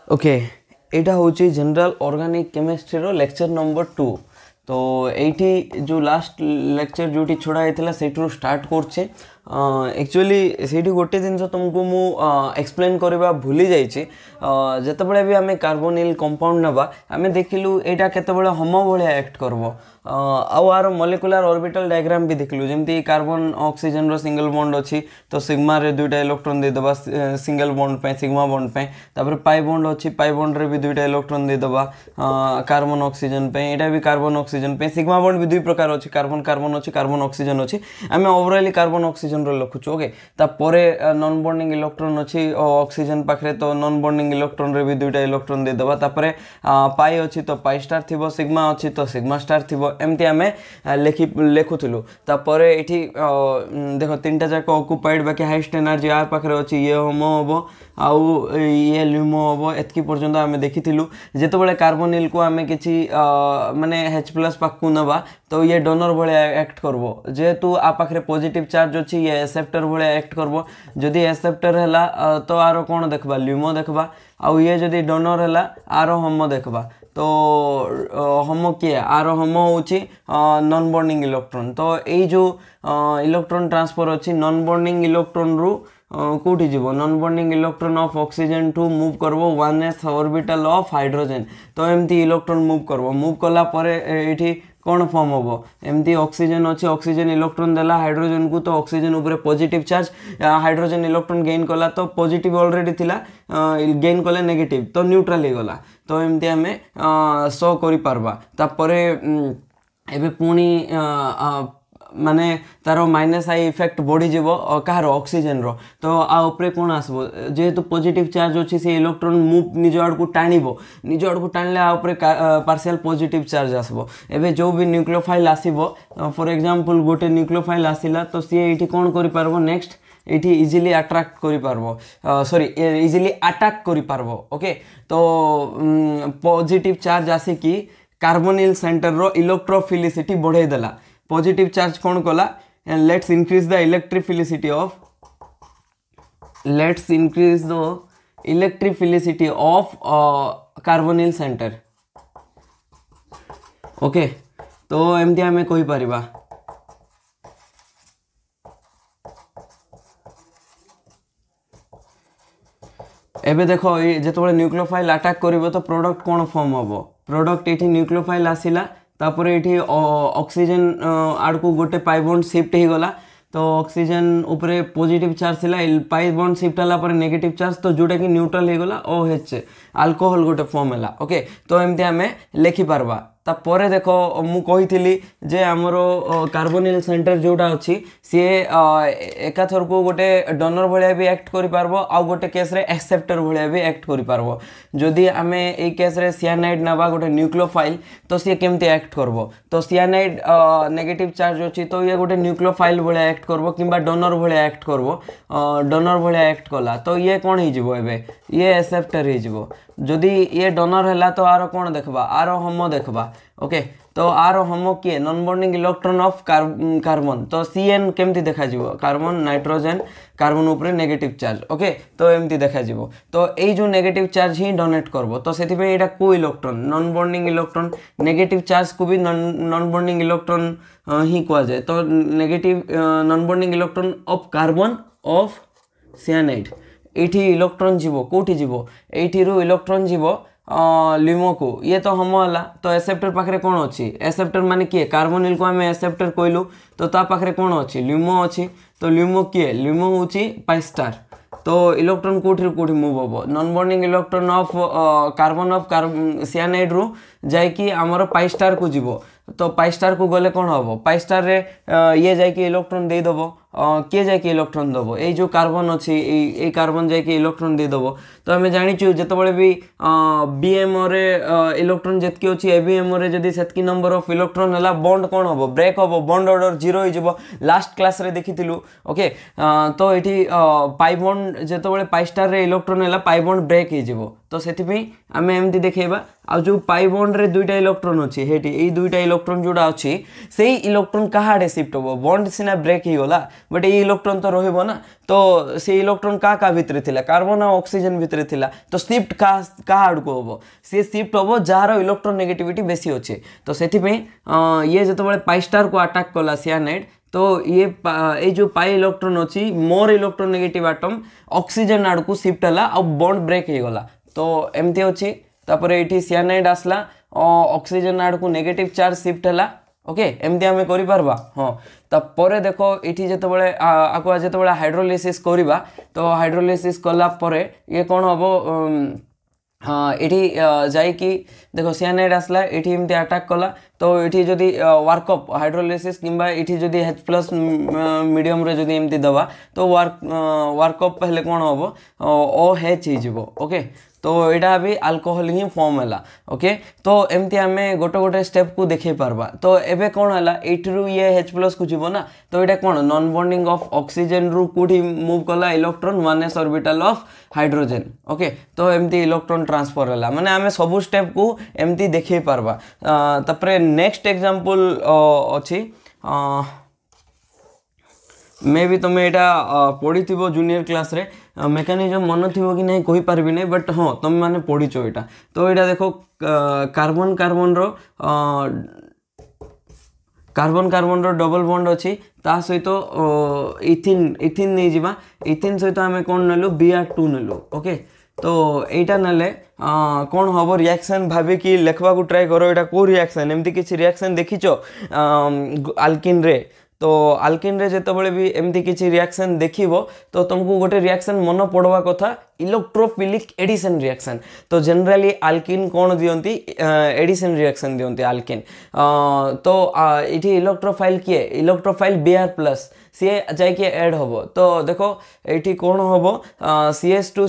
Okay एटा हूँ general organic chemistry रो lecture number 2। तो ये जो लास्ट लेक्चर जो छड़ा होता से स्टार्ट करछे। एक्चुअली से गोटे जिन तुमको मु एक्सप्लेन करवा भूली जाइए। जितेबाला भी आम कार्बोनिल कंपाउंड नवा आम देखिलु यहाँ केतबेले होमो भाया एक्ट करबो। आर मॉलिक्यूलर ऑर्बिटल डायग्राम भी देखलु जमती कार्बन ऑक्सीजन रो सिंगल बॉन्ड अच्छी तो सिग्मा रे दुईटा इलेक्ट्रॉन देदबा सिंगल बॉन्ड पे सिग्मा बॉन्ड पे तापर पाई बॉन्ड अच्छी पाई बॉन्ड रे भी दुईटा इलेक्ट्रॉन देदबा कार्बन ऑक्सीजन पे एटा भी कार्बन ऑक्सीजन पे सिग्मा बॉन्ड भी दुई प्रकार अच्छी कार्बन कार्बन अच्छी कार्बन ऑक्सीजन अच्छी आम ओवरऑली कार्बन ऑक्सीजन रो लिखुछु। ओके तापरे नॉन बॉन्डिंग इलेक्ट्रॉन अच्छी ऑक्सीजन पाखरे तो नॉन बॉन्डिंग इलेक्ट्रॉन रे भी दुईटा इलेक्ट्रॉन देदबा तापरे पाई अच्छी तो पाई स्टार थिबो सिग्मा अच्छी तो सिग्मा स्टार थिबो एमती आम लिखुलु। तापर ये देख तीन टा जाक ऑक्युपाइड बाकी हाइस्ट एनर्जी यार पाखे अच्छी ये होमो हम आउ ये ल्यूमो हम एतकी पर्यंत आम देखी जितेबाला कार्बोनिल को आम कि माने H+ पाखु नवा तो ये डोनर भाया एक्ट करबो जेहेतु आ पाखे पॉजिटिव चार्ज अच्छी ये एक्सेप्टर भाया एक्ट करबो। जदि एक्सेप्टर है तो आर कौन देखबा ल्यूमो देखबा आउ ये जदि डोनर है आर होमो देखबा तो होमो किए आर होमो होची नॉन बॉन्डिंग इलेक्ट्रॉन। तो यही जो इलेक्ट्रॉन ट्रांसफर अच्छी नॉन बॉन्डिंग इलेक्ट्रॉन रु कौटी जीवो non bonding electron of oxygen to move करबो 1s ऑर्बिटल ऑफ हाइड्रोजन। तो एमती इलेक्ट्रॉन मूव करबो मूव कला परे एठी कौन फॉर्म हम एमती ऑक्सीजन अच्छे ऑक्सीजन इलेक्ट्रॉन देला हाइड्रोजन को तो ऑक्सीजन उपरे positive charge hydrogen electron gain कला तो पॉजिटिव ऑलरेडी थिला गेन कले नेगेटिव तो न्यूट्रल हो गला। तो एमती आम शो करि पारबा तापरे एबे पुणी माने तार माइनस आई इफेक्ट बढ़ी जीवो कहार ऑक्सीजन रो तो आउपरे कौन आसबो जेहेतु पॉजिटिव चार्ज अच्छी से इलेक्ट्रॉन मूव निज आड़ को टाणिबो निज आड़ को टाणले आउपरे पार्शियल पॉजिटिव चार्ज आसबो। एबे जो भी न्यूक्लियोफाइल आसीबो फॉर एग्जांपल गोटे न्यूक्लियोफाइल आसिला तो सी एठी कौन करि पारबो नेक्स्ट ये इजिली अट्राक्ट करि पारबो सॉरी इजिली अटैक करि पारबो। ओके तो पॉजिटिव चार्ज आसिकी कार्बोनिल सेंटर रो इलेक्ट्रोफिलिसिटी बढ़ाई देला पॉजिटिव चार्ज कौन कला let's increase the electrophilicity of carbonyl centre. Okay तो एमती आम कहि परिबा एबे देखो जितेबाला न्यूक्लियोफाइल अटैक करिवो तो प्रोडक्ट कौन फॉर्म हम प्रोडक्ट ये न्यूक्लियोफाइल आसिला तापर ये ऑक्सीजन आड़ को गोटे पाई बॉन्ड शिफ्ट हो गला तो ऑक्सीजन उपरे पॉजिटिव चार्ज थिला पाई बॉन्ड शिफ्ट हला पर नेगेटिव चार्ज तो जोटा कि न्यूट्रल हो गला OH अल्कोहल गोटे फॉर्म है। ओके तो एमती आम लिखि पारबा। तापर देखो मु कही जे आमर कार्बोनिल सेंटर जोटा अच्छी सी एकाथर को गोटे डोनर भाया भी एक्ट करि पारबो आउ गोटे केस रे एक्सेप्टर भाया भी एक्ट करि पारबो। जदि आमे ए केस रे सियानाइड नवा गोटे न्यूक्लियोफाइल तो सी केमती एक्ट करबो तो सियानाइड नेगेटिव चार्ज अच्छी तो ये गोटे न्यूक्लियोफाइल भाया एक्ट करबो किंबा डोनर भाया एक्ट करबो डोनर भाया एक्ट कला तो ये कौन हो जिवो एबे ये एक्सेप्टर हो जिवो। जदि ये डोनर है तो आर कौन देखबा आर होमो देखबा। ओके तो आर होमो किए non bonding electron of carbon तो CN केमती देखा जिवो कार्बन नाइट्रोजन कार्बन उपरे नेगेटिव चार्ज। ओके तो एमती देखा जिवो तो यही जो नेगेटिव चार्ज ही डोनेट करबो तो सेति पे एटा को electron non bonding electron negative charge को भी नॉन बॉन्डिंग इलेक्ट्रॉन ही कहा जाए तो negative non bonding electron of carbon of cyanide एठी इलेक्ट्रॉन जीवो कोठी जीवो एठी रु इलेक्ट्रॉन जीवो ल्यूमो को ये तो होमो हला तो एक्सेप्टर पाखरे कौन अच्छी एक्सेप्टर माने किए कार्बोनिल को आम एक्सेप्टर कहलु तो ता पाखरे कौन अच्छी ल्यूमो अच्छी तो ल्यूमो किए ल्यूमो होची पाई स्टार तो इलेक्ट्रॉन कोठी कोठी मूव हम non bonding electron of carbon of cyanide रु जाइकी आमर पाई स्टार को जीवो तो पाई स्टार को गले कौन हम पाई स्टार रे ये जाइकी इलेक्ट्रॉन दे दबो किए जाइकी इलेक्ट्रॉन दबो ये जो कार्बन अच्छी ये कार्बन जाइकी इलेक्ट्रॉन दे दबो। तो आम जानिचु जितेबाला भी BMO रे इलेक्ट्रॉन जेतकी अच्छी ABMO रे जदि सेतकी नंबर ऑफ इलेक्ट्रॉन है बॉन्ड कौन हम ब्रेक हम बॉन्ड ऑर्डर 0 हो जिवो लास्ट क्लास रे देखिथिलु। ओके तो ये पाई बॉन्ड जितेबाला पाई स्टार रे इलेक्ट्रॉन है पाई बॉन्ड ब्रेक हो जिवो तो से आम एमती देखा आ जो पाई बॉन्ड रे दुईटा इलेक्ट्रॉन अच्छी हेटी ये दुईटा इलेक्ट्रॉन जोड़ा अच्छी से इलेक्ट्रॉन कहाँ शिफ्ट हम बॉन्ड सीना ब्रेक हो गला बट ये इलेक्ट्रॉन तो रहिबो ना तो से इलेक्ट्रॉन क्या भितर थिला कार्बन और ऑक्सीजन भितर थिला तो शिफ्ट क्या आड़ को हम सी शिफ्ट हम जार इलेक्ट्रॉन नेगेटिविटी बेसी अच्छे तो से ये जो पाई स्टार को अटैक कला सियानाइड तो ये जो पाई इलेक्ट्रॉन अच्छी more electronegative atom oxygen आड़ को शिफ्ट है आ बॉन्ड ब्रेक हो गला तो एमती अच्छी तापर ये सियानाइड आसला ऑक्सीजन आड़ को नेगेटिव चार्ज शिफ्ट है ओके एमती आम कर हाँ तापर देख ये जो आकुआ जो हाइड्रोलिसिस करवा तो हाइड्रोलिसिस कलापर ये कौन हम हाँ ये जाकि देख सियानाइड आसला ये एमती अटैक कला तो ये जदि वर्कअप हाइड्रोलिसिस किंबा ये जदि H+ मीडियम रे जदि एमती दवा तो वर्कअप पहले कौन हम OH हो ओके तो यहाँ भी अल्कोहल ही फॉर्म है ओके तो एमती आम गोटे गोटे स्टेप को देखे पारबा तो एबे कौन है एटू ये H+ को जीव ना तो यहाँ कौन नॉन बॉन्डिंग ऑफ ऑक्सीजन रु कौटी मूव कला electron 1s orbital of hydrogen okay तो एमती इलेक्ट्रॉन ट्रांसफर है माने आम सबू स्टेप को एमती देखे पारबा तापर नेक्स्ट एग्जांपल अच्छी मे भी तुम्हें यहाँ पढ़ी थो जूनियर क्लास रे मेकानिजम मन थी कि नहीं कही पार्बी नहीं बट हाँ तुम मैंने पढ़ीच यहाँ तो यहाँ देखो कार्बन कार्बन रो डबल बॉन्ड अच्छी ता सहित इथिन नहीं जावा इथिन सहित आम कौन नेलु Br2 नेलु ओके तो यहाँ नेले कौन हम रिएक्शन भाविकी लिखवा को ट्राए करो यहाँ कौ रिएक्शन एमती किसी रिएक्शन देखीच आल्किन रे तो आल्किन रे जेतबेले भी एमती किसी रिएक्शन देखिबो तो तुमको गोटे रिएक्शन मन पड़वा कथा इलेक्ट्रोफिलिक एडिशन रिएक्शन तो जनरली आल्किन कौन दियंती एडिशन रिएक्शन दियंती आल्किन तो ये इलेक्ट्रोफाइल किए इलेक्ट्रोफाइल Br+ सी जाकि ऐड हम तो देखो ये कौन हम CH2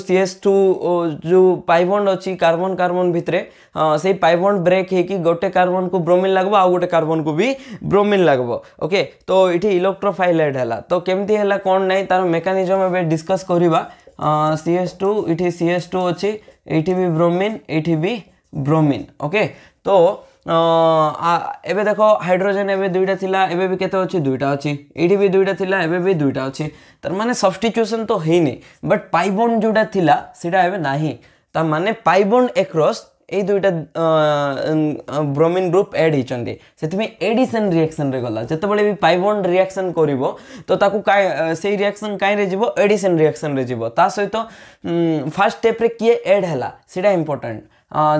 जो पाई बॉन्ड अच्छी कार्बन कार्बन भितर से पाई बॉन्ड ब्रेक है कि गोटे कार्बन को ब्रोमीन लगब आ गोटे कार्बन को भी ब्रोमीन लगब ओके तो ये इलेक्ट्रोफाइल ऐड है तो केमती है कौन नहीं तार मेकानिजम एवं डिस्कस करवा CH2 ये CH2 अच्छी ये भी ब्रोमीन ये भी ब्रोमीन ओके तो एबे देखो हाइड्रोजन एबे दुईटा थिला एबे भी केते अछि दुईटा अछि एठी भी दुईटा थिला एबे भी दुईटा अछि तार माने सब्स्टिट्यूशन तो हेनी बट पाई बॉन्ड जोटा थिला सेटा एबे नाही तार माने पाई बॉन्ड एक्रॉस ए दुईटा ब्रोमीन ग्रुप ऐड होइचंदी सेति एडिशन रिएक्शन रे गला जतबेले भी पाई बॉन्ड रिएक्शन करिवो तो ताकू काय सेही रिएक्शन काय रे जीवो एडिशन रिएक्शन रे जीवो ता सहित फर्स्ट स्टेप रे किए ऐड हैला सेटा इंपोर्टेंट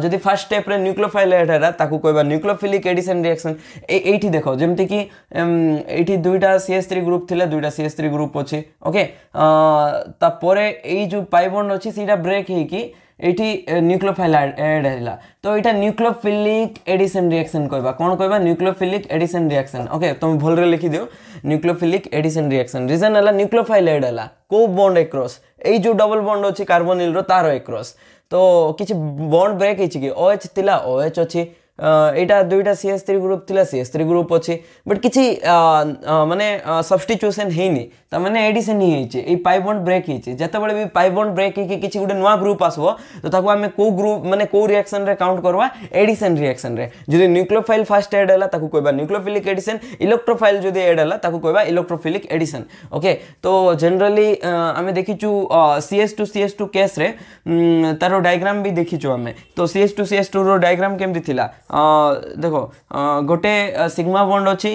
जदि फर्स्ट स्टेप रे न्यूक्लियोफाइल ऐड है ताकू कहबा न्यूक्लियोफिलिक एडिशन रिएक्शन एठी देखो जेमति कि एठी दुईटा CH3 ग्रुप थिला दुईटा CH3 ग्रुप अछि ओके ता परे एई जो पाई बॉन्ड अछि सीटा ब्रेक हे कि एठी न्यूक्लियोफाइल ऐड हैला तो एटा न्यूक्लियोफिलिक एडिशन रिएक्शन कहबा कोन कहबा न्यूक्लियोफिलिक एडिशन रिएक्शन ओके तुम भल रे लिखि दियो न्यूक्लियोफिलिक एडिशन रिएक्शन रीजन हैला न्यूक्लियोफाइल ऐड हैला को बॉन्ड एक्रॉस एई जो डबल बॉन्ड अछि कार्बोनिल रो तार एक्रॉस तो किसी बॉन्ड ब्रेक कि OH थिला OH अच्छी यहाँ दुईटा CH3 ग्रुप थिला CH3 ग्रुप अच्छी बट किसी माने सब्स्टिट्यूशन हेनी ताने एडिशन ही होइछे पाई बॉन्ड ब्रेक होइछे जतबेले भी पाई बॉन्ड ब्रेक होइके किसी गोटे नुआ ग्रुप आसबो तो ताको आमे को ग्रुप माने को रिएक्शन रे काउंट करवा एडिशन रिएक्शन रे जदि न्यूक्लियोफाइल फर्स्ट ऐड हैला ताको कहबा न्यूक्लियोफिलिक एडिशन इलेक्ट्रोफाइल जदि ऐड हैला ताको कहबा इलेक्ट्रोफिलिक एडिशन ओके तो जनरली आमे देखिचु CH2 केस रे तारो डायग्राम भी देखिचु आमे तो CH2 रो डायग्राम केमति थिला देखो गोटे सिग्मा बॉन्ड अच्छी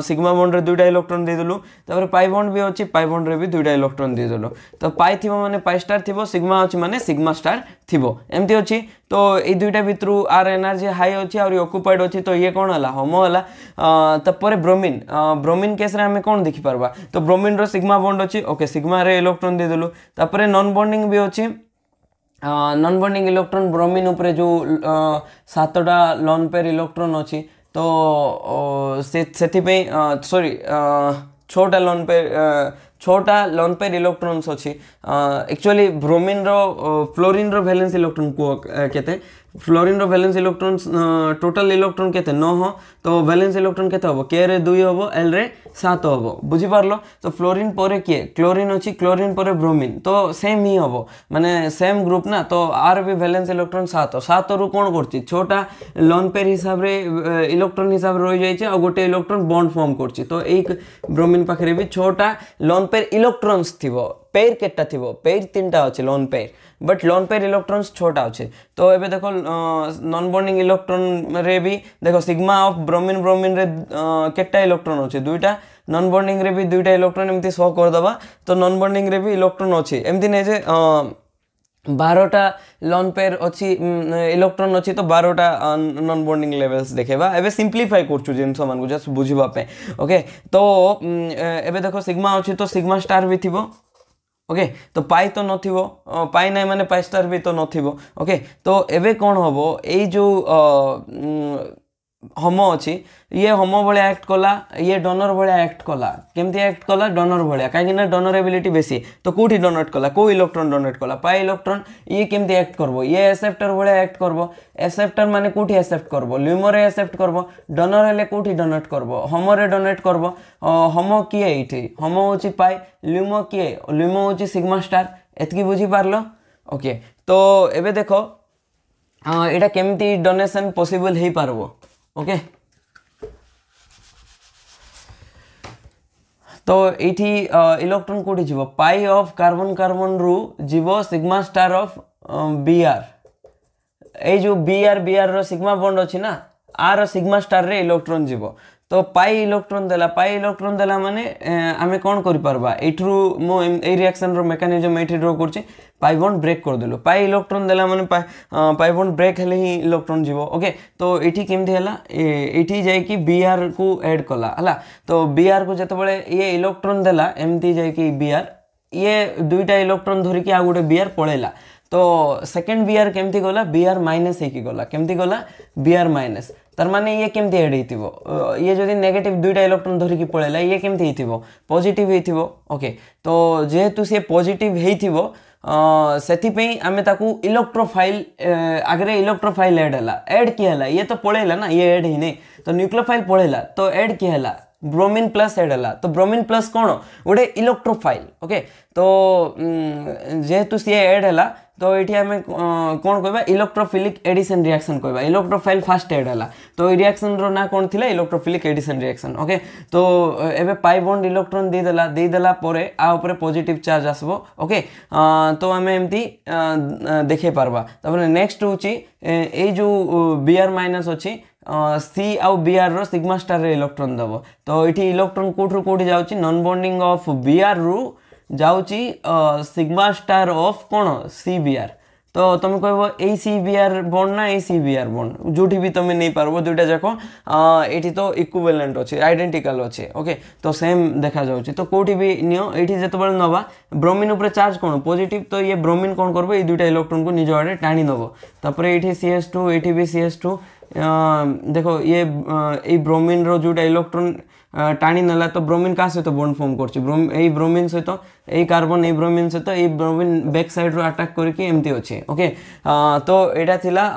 सिग्मा बॉन्ड रे दुईटा इलेक्ट्रॉन दे देलु तापर पाई बॉन्ड भी अच्छी पाई बॉन्ड रे भी दुईटा इलेक्ट्रॉन दे देलु तो पाई थिबो माने पाई स्टार थिबो सिग्मा अछि माने सिग्मा स्टार थिबो एमती अछि तो ए दुईटा भितरु आर एनर्जी हाई अछि और ऑक्युपाइड अछि तो ये कोन हला होमो हला तपर ब्रोमीन केस रे हमें कोन देखि परबा तो ब्रोमीन रो सिग्मा बॉन्ड अछि ओके सिग्मा रे इलेक्ट्रॉन दे देलु तापर नॉन बॉन्डिंग भी अछि नॉन बॉन्डिंग इलेक्ट्रॉन ब्रोमीन उपरे जो 7टा लोन पेयर इलेक्ट्रॉन अच्छी तो सॉरी 6टा लोन पेयर इलेक्ट्रॉन्स अच्छी एक्चुअली ब्रोमीन रो फ्लोरीन रो वैलेंस इलेक्ट्रॉन को केते फ्लोरीन रो वैलेंस इलेक्ट्रॉन टोटल इलेक्ट्रॉन केते 9 तो वैलेंस इलेक्ट्रॉन केते हबो के रे 2 हबो एल रे 7 हबो बुझी पारलो तो फ्लोरीन परे के क्लोरीन अछि क्लोरीन परे ब्रोमीन तो सेम ही हबो माने सेम ग्रुप ना तो आर भी वैलेंस इलेक्ट्रॉन 7 रु कोन करछि छोटा लोन पेयर हिसाब रे इलेक्ट्रॉन हिसाब रे रहि जाय छै आ गोटे इलेक्ट्रॉन बॉन्ड फॉर्म करछि तो एक ब्रोमीन पाखरे भी छोटा लोन पेयर इलेक्ट्रॉन्स थिबो पेयर केटा थिबो पेयर तीनटा अछि lone pair but lone pair electrons छोटा अच्छे तो एबे देखो नॉन बॉन्डिंग इलेक्ट्रॉन रे भी देखो सिग्मा ऑफ ब्रोमीन ब्रोमीन रे केटा इलेक्ट्रॉन अच्छे दुईटा नॉन बॉन्डिंग रे भी दुईटा इलेक्ट्रॉन एमती शो कर दबा तो नॉन बॉन्डिंग रे भी इलेक्ट्रॉन अच्छे एमती नै जे 12टा लोन पेयर अच्छी इलेक्ट्रॉन अच्छी तो 12टा नॉन बॉन्डिंग लेवल्स देखेबा एबे सिंपलीफाई करछु जिंस मान को जस्ट बुझिबा पे ओके तो एबे देखो सिग्मा अच्छी तो सिग्मा स्टार भी थिबो ओके तो पाई तो नथिबो पाई नै माने पाई स्टार भी तो नथिबो ओके तो एबे कोन हबो एई जो होमो अच्छी ये होमो भाया एक्ट कला ये डोनर भाया एक्ट कला केमती एक्ट कला डोनर भाया कहीं डोनरेबिलिटी बेसी तो कौटी डोनेट कला को इलेक्ट्रॉन डोनेट कला पाई इलेक्ट्रॉन ये केमती एक्ट करबो ये एक्सेप्टर भाया एक्ट करबो एक्सेप्टर माने कौटी एक्सेप्ट करबो ल्यूमो रे एक्सेप्ट करबो डोनर हेले कौटी डोनेट करबो होमो रे डोनेट करबो होमो किए एठी होमो होची पाई ल्यूमो किए ल्यूमो होची सिग्मा स्टार एतकी बुझी पारलो ओके तो एबे देखो एटा केमती डोनेशन पॉसिबल हे पारबो ओके तो ये इलेक्ट्रॉन कोठी जीवो पाई ऑफ कार्बन कार्बन रु जीवो सिग्मा स्टार ऑफ बीआर ए जो बीआर रो सिग्मा बॉन्ड अछि ना आर सिग्मा स्टार रे इलेक्ट्रॉन जीवो तो पाई इलेक्ट्रॉन देला माने आमे कोन करि परबा एठरू मो ए रिएक्शन रो मेकानिज्म एठी ड्रॉ करछि पाई बॉन्ड ब्रेक कर देलो पाई इलेक्ट्रॉन देला माने पाई बॉन्ड ब्रेक हेले ही इलेक्ट्रॉन जीवो ओके तो एठी केमथि हला एठी जाय कि बीआर को ऐड कला हला तो बीआर को जते बळे ये इलेक्ट्रॉन देला एमथि जाय कि बीआर ये दुईटा इलेक्ट्रॉन धरि कि आ गुटे बीआर पळेला तो सेकंड बीआर केमथि गला बीआर माइनस हे कि गला केमथि गला बीआर माइनस तार माने ये केमथि ऐड हेतिबो ये जदि नेगेटिव दुईटा इलेक्ट्रॉन धरि कि पळेला ये केमथि हेतिबो पॉजिटिव हेतिबो ओके तो जेहेतु से पॉजिटिव हेतिबो सेथि पे आमे ताकू इलेक्ट्रोफाइल आगरे इलेक्ट्रोफाइल ऐड हला ऐड कि हला ये तो पळेला ना ये ऐड ही नै तो न्यूक्लियोफाइल पळेला तो ऐड कि हला ब्रोमीन प्लस ऐड हला तो ब्रोमीन प्लस कोन गोटे इलेक्ट्रोफाइल ओके तो जेहेतु सी ऐड हला तो ये आम कौन कहबा इलेक्ट्रोफिलिक एडिशन रिएक्शन कहबा इलेक्ट्रोफाइल फास्ट ऐड हला तो ये रिएक्शन रो ना कौन थिला इलेक्ट्रोफिलिक एडिशन रिएक्शन ओके तो एबे पाई बॉन्ड इलेक्ट्रॉन दे देला परे आ ऊपर पॉजिटिव चार्ज आसबो ओके तो आम एमती देखे पारबा तापर नेक्स्ट होची ए जो बीआर माइनस अछि सी आउ बीआर रो सिग्मा स्टार रे इलेक्ट्रॉन दबो तो इठी इलेक्ट्रॉन कोठरू कोठी जाउची नॉन बॉन्डिंग ऑफ बीआर रु जाउची सिग्मा स्टार ऑफ कोन सी बीआर तो तुम कहबो ए सी बीआर बॉन्ड ना ए सी बीआर बॉन्ड जोठी भी तुम नहीं पारबो दुटा जाको एठी तो इक्विवेलेंट अछि आइडेंटिकल अछि ओके तो सेम देखा जाउची तो कोठी भी नियो एठी जते बळ नबा ब्रोमीन ऊपर चार्ज कोन पॉजिटिव तो ये ब्रोमीन कोन करबो ए दुटा इलेक्ट्रॉन को निज आडे टाणी नबो तापर एठी CH2 एठी भी CH2 देखो ये ब्रोमीन रो जोटा इलेक्ट्रॉन टाणी नला तो ब्रोमीन का सहित बॉन्ड फॉर्म करछि ब्रोमीन सहित ए कार्बन ए ब्रोमीन सहित ए ब्रोमीन बैक साइड रो अटैक करके एमती अछि ओके तो एटा थिला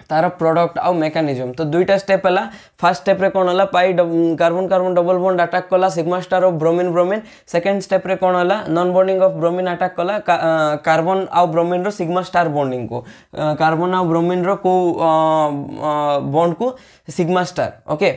तार प्रोडक्ट आउ मेकानिज्म तो दुईटा स्टेप हला फर्स्ट स्टेप रे कोन हला पाई carbon carbon double bond attack कला sigma star of bromine bromine second step रे कोन हला non bonding of bromine attack कला कार्बन आउ ब्रोमीन रो सिग्मा स्टार बॉन्डिंग को कार्बन आउ ब्रोमीन रो को बॉन्ड को सिग्मा स्टार ओके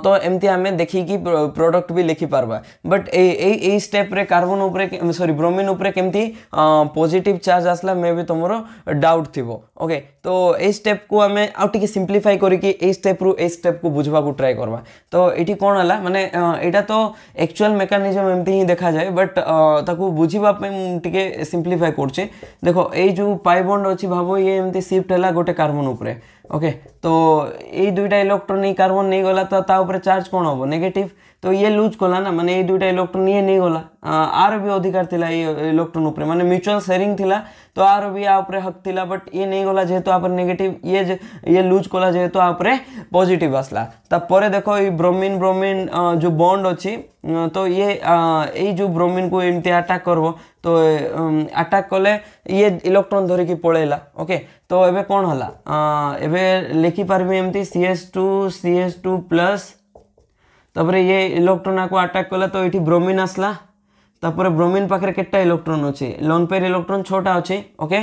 तो एमती हमें देखी कि प्रोडक्ट भी लिखि पारबा बट ए स्टेप रे कार्बन ऊपर सॉरी ब्रोमीन ऊपर केमती पॉजिटिव चार्ज आसला मे भी तमरो डाउट थिबो ओके तो ए स्टेप को हमें आउ टिके सिंप्लीफाई करिकि ए स्टेप रु ए स्टेप को बुझबा को ट्राई करबा तो एठी कोन हला माने एटा तो एक्चुअल मेकानिज्म एमती ही देखा जाए बट ताकू बुझिबा पे टिके सिंप्लीफाई करछि देखो ए जो पाई बॉन्ड अछि भाबो ये एमती शिफ्ट हला गोटे कार्बन ऊपर ओके तो ये दुईटा इलेक्ट्रॉन ये कार्बन नहीं गला तो ता ऊपर चार्ज कोन होबो नेगेटिव तो ये लूज कला ना माने ये दुईटा इलेक्ट्रॉन ये नहीं गला आर भी अधिकार थिला ये इलेक्ट्रॉन ऊपर माने म्यूचुअल शेयरिंग थिला तो आर भी आ ऊपर हक थिला बट ये नहीं गला जेहेतु आ पर नेगेटिव ये लूज कला जेहेतु आ ऊपर पॉजिटिव आसला ता परे देखो ये ब्रोमीन ब्रोमीन जो बॉन्ड अछि तो ये जो ब्रोमीन को एमती अटैक करबो तो अटैक कले ये इलेक्ट्रॉन धरिकी पळेला ओके तो एबे कोन हला एबे लिखि पारबे एमती CH2 प्लस तापर ये इलेक्ट्रॉन को अटैक कला तो ये ब्रोमीन आसला तापर ब्रोमीन पाखरे केटा इलेक्ट्रॉन अछि लोन पेयर इलेक्ट्रॉन छोटा अछि ओके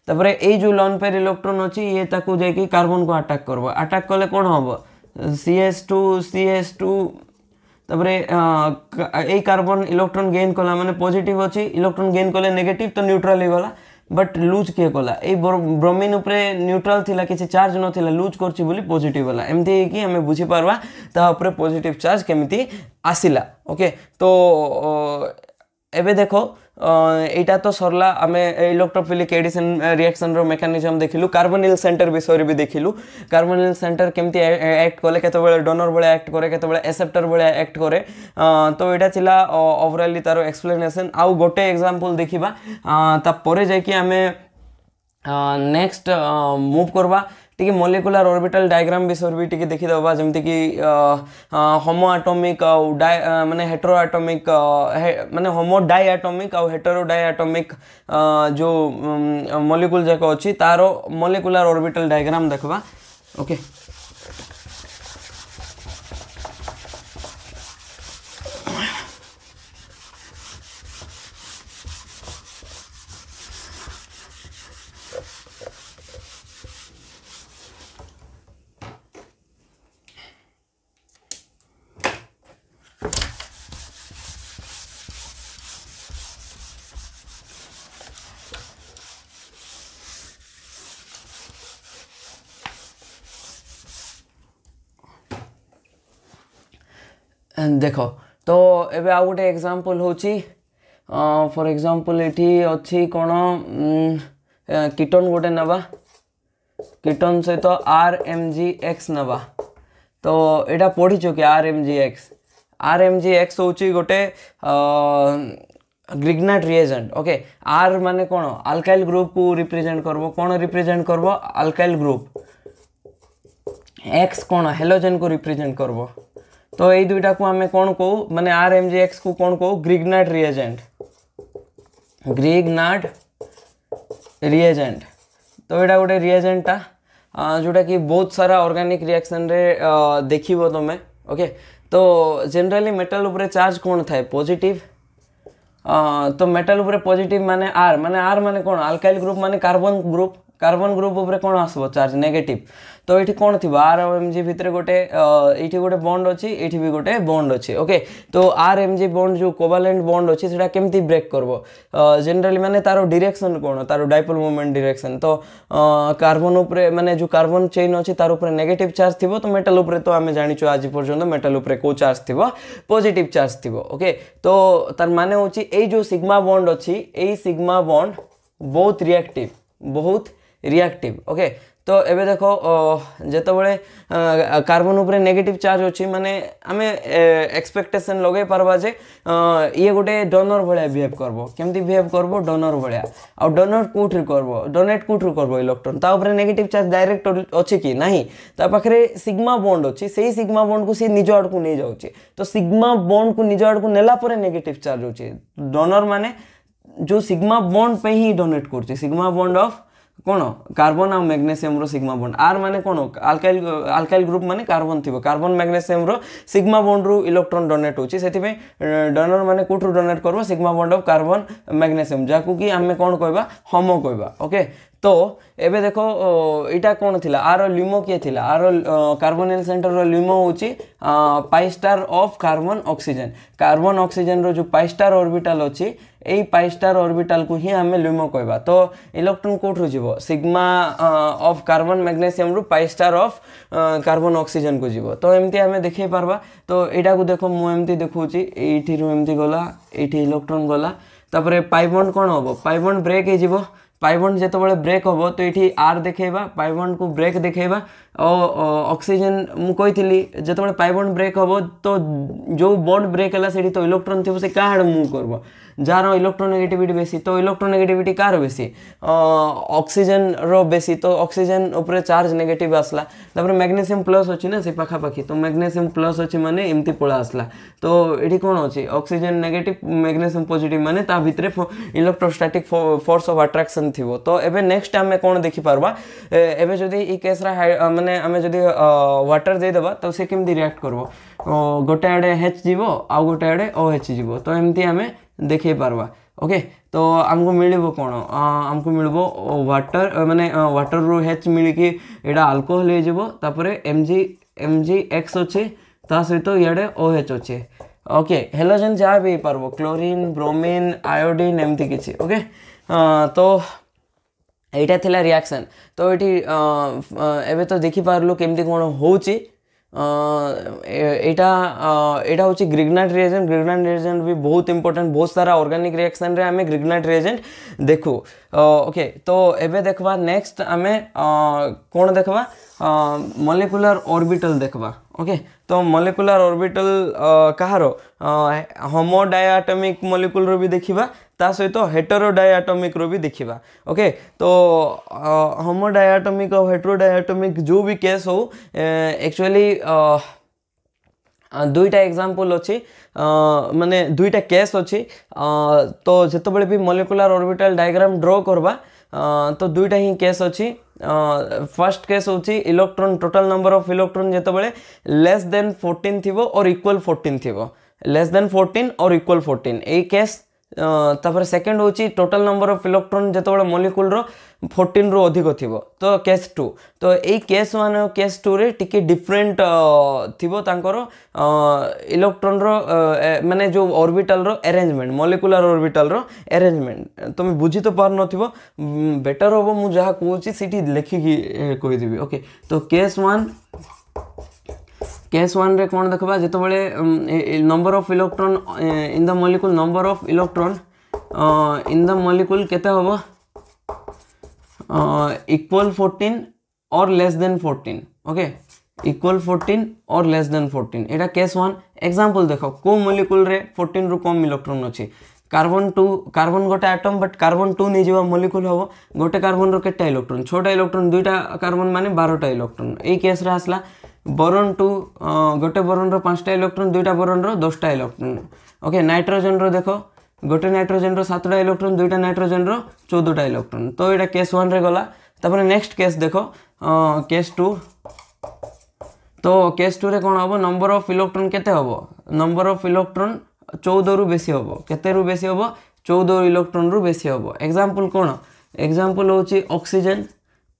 तापर ए जो लोन पेयर इलेक्ट्रॉन अछि ये ताकू जाई कार्बन को अटैक करबो अटैक कले कोन हबो CH2 तापर ए कार्बन इलेक्ट्रॉन गेन कला माने पॉजिटिव अछि इलेक्ट्रॉन गेन कले नेगेटिव तो न्यूट्रल हे गला बट लूज किए कला ए ब्रोमीन ऊपर न्यूट्रल थिला किछि चार्ज नथिला लूज करछि बोली पॉजिटिव वाला एमती कि हमें बुझी पारबा ता ऊपर पॉजिटिव चार्ज केमिति आसिला ओके तो एबे देखो एटा तो सरला आमे इलेक्ट्रोफिलिक एडिशन रिएक्शन रो मेकानिज्म देखिलु कार्बोनिल सेंटर विषय भी देखिलु कार्बोनिल सेंटर केमती एक्ट कले केते बेले डोनर बेले एक्ट करे केते बेले एक्सेप्टर बेले एक्ट करे तो एटा थिला ओवरऑली तारो एक्सप्लेनेशन आउ गोटे एग्जांपल देखिबा ता परे जाय कि आमे नेक्स्ट मूव करबा टिके मॉलिक्यूलर ऑर्बिटल डायग्राम विषय भी टिके देखि दबा जेमति कि होमो एटॉमिक और माने हेटेरो एटॉमिक माने होमो डाई एटॉमिक और हेटेरो डाई एटॉमिक जो मॉलिक्यूल जाको अछि तारो मॉलिक्यूलर ऑर्बिटल डायग्राम देखबा ओके देखो तो एबे आ गोटे एग्जांपल होची फॉर एग्जांपल एठी अछि कोन कीटोन गोटे नबा कीटोन से तो RMgX नबा तो एटा पढी छु कि RMgX होची गोटे ग्रिग्नाट रिएजेंट ओके R माने कोन अल्काइल ग्रुप को रिप्रेजेंट करबो कोन रिप्रेजेंट करबो अल्काइल ग्रुप X कोन हेलोजन को रिप्रेजेंट करबो तो ये दुईटा को हमें कौन को माने RMgX को कौन को ग्रिग्नाट रिएजेंट तो एटा गोटे रिएजेंट ता जोटा कि बहुत सारा ऑर्गेनिक रिएक्शन रे देखिबो तमे ओके तो जनरली मेटल ऊपर चार्ज कौन थाए पॉजिटिव तो मेटल ऊपर पॉजिटिव माने R माने कौन अल्काइल ग्रुप माने कार्बन ग्रुप ऊपर कौन आसबो चार्ज नेगेटिव तो ये कौन थी RMg भितर गोटे ये गोटे बॉन्ड अच्छी ये भी गोटे बॉन्ड अच्छी ओके तो RMg बॉन्ड जो कोवालेंट बॉन्ड अच्छी से केमती ब्रेक करबो जनरली माने तारो डायरेक्शन कौन तारो डाइपोल मोमेंट डायरेक्शन तो कार्बन ऊपर माने जो कार्बन चेन अच्छी तार ऊपर नेगेटिव चार्ज थिबो तो मेटल ऊपर तो आमे जानिचो आज पर्यंत मेटल ऊपर को चार्ज थिबो पॉजिटिव चार्ज थिबो ओके तो तार माने होची ए जो सिग्मा बॉन्ड अच्छी ए सिग्मा बॉन्ड बहुत रिएक्टिव ओके तो एबे देखो जेतो बळे कार्बन ऊपर नेगेटिव चार्ज अछि माने हमें एक्सपेक्टेशन लगे परबा जे ये गोटे डोनर भळे बिहेव करबो केमती बिहेव करबो डोनर भळे आ डोनर कोठर करबो डोनेट कोठर करबो इलेक्ट्रॉन ता ऊपर नेगेटिव चार्ज डायरेक्ट अछि कि नाही ता पाखरे सिग्मा बॉन्ड अछि सेही सिग्मा बॉन्ड को से निज आड़ को नै जाउछि तो सिग्मा बॉन्ड को निज आड़ को नेला परे नेगेटिव चार्ज अछि डोनर माने जो सिग्मा बॉन्ड पे ही डोनेट करछि सिग्मा बॉन्ड ऑफ कौन कार्बन और मैग्नेशियम रो सिग्मा बॉन्ड R माने कौन अल्काइल ग्रुप माने कार्बन थिबो कार्बन मैग्नेशियम रो सिग्मा बॉन्ड रो इलेक्ट्रॉन डोनेट होची सेति पे डोनर माने कोठु डोनेट करबो sigma bond of carbon magnesium जाकू कि हमें कौन कहबा होमो कहबा ओके तो एबे देखो इटा कौन थिला आरो ल्यूमो के थिला आरो कार्बोनिल सेंटर रो ल्यूमो होची pi star of carbon oxygen रो जो पाई स्टार ऑर्बिटल अछि एई पाई स्टार ऑर्बिटल को ही हमें ल्यूमो कहबा तो इलेक्ट्रॉन कोठु जीवो सिग्मा ऑफ कार्बन मैग्नेशियम रो pi star of carbon oxygen को जीवो तो एमती हमें देखै पारबा तो एटा को देखो मु एमती देखौची एठी रो एमती गला एठी इलेक्ट्रॉन गला तापरे पाई बॉन्ड कोन होबो पाई बॉन्ड ब्रेक हे जीवो पाई बॉन्ड जेतबेले ब्रेक हम तो ये आर देखेबा पाई बॉन्ड को ब्रेक देखेबा ऑक्सीजन मु कही जेतबेले पाई बॉन्ड ब्रेक हम तो जो बॉन्ड ब्रेक है से तो इलेक्ट्रॉन थी से क्या मूव करब जार इलेक्ट्रोनेगेटिविटी बेसी तो इलेक्ट्रोनेगेटिविटी कार बेसी ऑक्सीजन रो बेसी तो ऑक्सीजन ऊपर चार्ज नेगेटिव आसला तापर मैग्नीशियम प्लस अच्छी ना से पाखापाखी तो मैग्नीशियम प्लस अच्छी माने एमती पड़ा आसला तो ये कौन अच्छी ऑक्सीजन नेगेटिव मैग्नीशियम पॉजिटिव माने ता भितर इलेक्ट्रोस्टैटिक फोर्स ऑफ अट्रैक्शन थिबो तो एबे नेक्स्ट आमे कौन देखि पारबा एबे जदी ई केस रा माने आमे जदी वाटर दे देबा तो से केमती रिएक्ट करबो गोटे आड़े H जीवो आ गोटे आड़े OH जीवो तो एमती आमे देखै पारबा ओके तो आमको मिलबो कोन आमको मिलबो वाटर माने वाटर रो H मिलकी एडा अल्कोहल हे जीवो तापरे MgX अछि ता सहित इयाडे OH अछि ओके हेलोजन जा भी पारबो क्लोरीन ब्रोमीन आयोडीन एमती किछि ओके तो एटा थिला रिएक्शन तो एटी एबे तो देखि पारलो केमती कोन होउची एटा हूँ ग्रिग्नाइट रिएजेंट भी बहुत इंपोर्टेंट बहुत सारा ऑर्गेनिक रिएक्शन रे आमे ग्रिग्नाइट रिएजेंट देखू ओके तो एबे देखबा नेक्स्ट आमे कौन देखबा मॉलिक्यूलर ऑर्बिटल देखबा ओके तो मॉलिक्यूलर ऑर्बिटल कहारो होमो डायटॉमिक मॉलिक्यूल रो भी देखिबा ता सहित हेटेरो डायटॉमिक रो भी देखिबा ओके तो होमो डायटॉमिक और हेटेरो डायटॉमिक जो भी केस हो एक्चुअली दुईटा एग्जांपल अच्छी माने दुईटा केस अच्छी तो जितेबाला भी मॉलिक्यूलर ऑर्बिटल डायग्राम ड्रॉ करबा तो दुईटा ही केस अच्छी फर्स्ट केस होची electron total number of electron जितेबाला लेस देन 14 थिबो और इक्वल 14 थिबो लेस देन 14 और इक्वल 14 ए केस तापर सेकंड होची टोटल नंबर ऑफ इलेक्ट्रॉन जेतबेले मॉलिक्यूल रो 14 रो अधिक थिबो तो केस 2 तो ए केस 1 और केस 2 रे टिके डिफरेंट थिबो तांकर इलेक्ट्रॉन रो माने जो ऑर्बिटल रो अरेंजमेंट मॉलिक्यूलर ऑर्बिटल रो अरेंजमेंट तुम बुझी तो पार नथिबो बेटर होबो मु जहा कहूची सिटी लेखि की कहि दिबी ओके तो केस 1 रे कौन देखबा जेतबेले number of electron in the molecule number of electron in the molecule केते होबो इक्वल 14 और लेस देन 14 ओके इक्वल 14 और लेस देन 14 एटा केस 1 एग्जांपल देखो को मॉलिक्यूल रे 14 रु कम इलेक्ट्रॉन अछि कार्बन 2 कार्बन गोटे एटम बट कार्बन 2 नहीं जीवा मॉलिक्यूल होबो गोटे कार्बन रो केटा इलेक्ट्रॉन छोटा इलेक्ट्रॉन दुईटा कार्बन माने 12टा इलेक्ट्रॉन ए केस रे आसला बोरॉन 2 गोटे बोरॉन रो 5टा इलेक्ट्रॉन दुईटा बोरॉन रो 10टा इलेक्ट्रॉन ओके नाइट्रोजन रो देखो गोटे नाइट्रोजन रो 7टा इलेक्ट्रॉन दुईटा नाइट्रोजन रो 14टा इलेक्ट्रॉन तो एटा केस 1 रे गला तापर नेक्स्ट केस देखो केस 2 तो केस 2 रे कोन होबो नंबर ऑफ इलेक्ट्रॉन केते होबो नंबर ऑफ इलेक्ट्रॉन 14 रु बेसी होबो केते रु बेसी होबो 14 इलेक्ट्रॉन रु बेसी होबो एग्जांपल कोन एग्जांपल होची ऑक्सीजन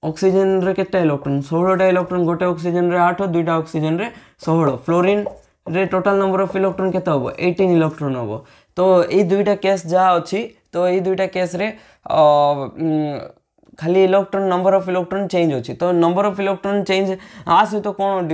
ऑक्सीजन रे केते इलेक्ट्रॉन 16टा इलेक्ट्रॉन गोटे ऑक्सीजन रे 8 दुईटा ऑक्सीजन रे 16 फ्लोरीन रे टोटल नंबर ऑफ इलेक्ट्रॉन केते होबो 18 इलेक्ट्रॉन होबो तो ए दुईटा केस जा अछि तो ए दुईटा केस रे खाली electron number of electron change होची तो नंबर ऑफ इलेक्ट्रॉन चेंज आ से तो कोन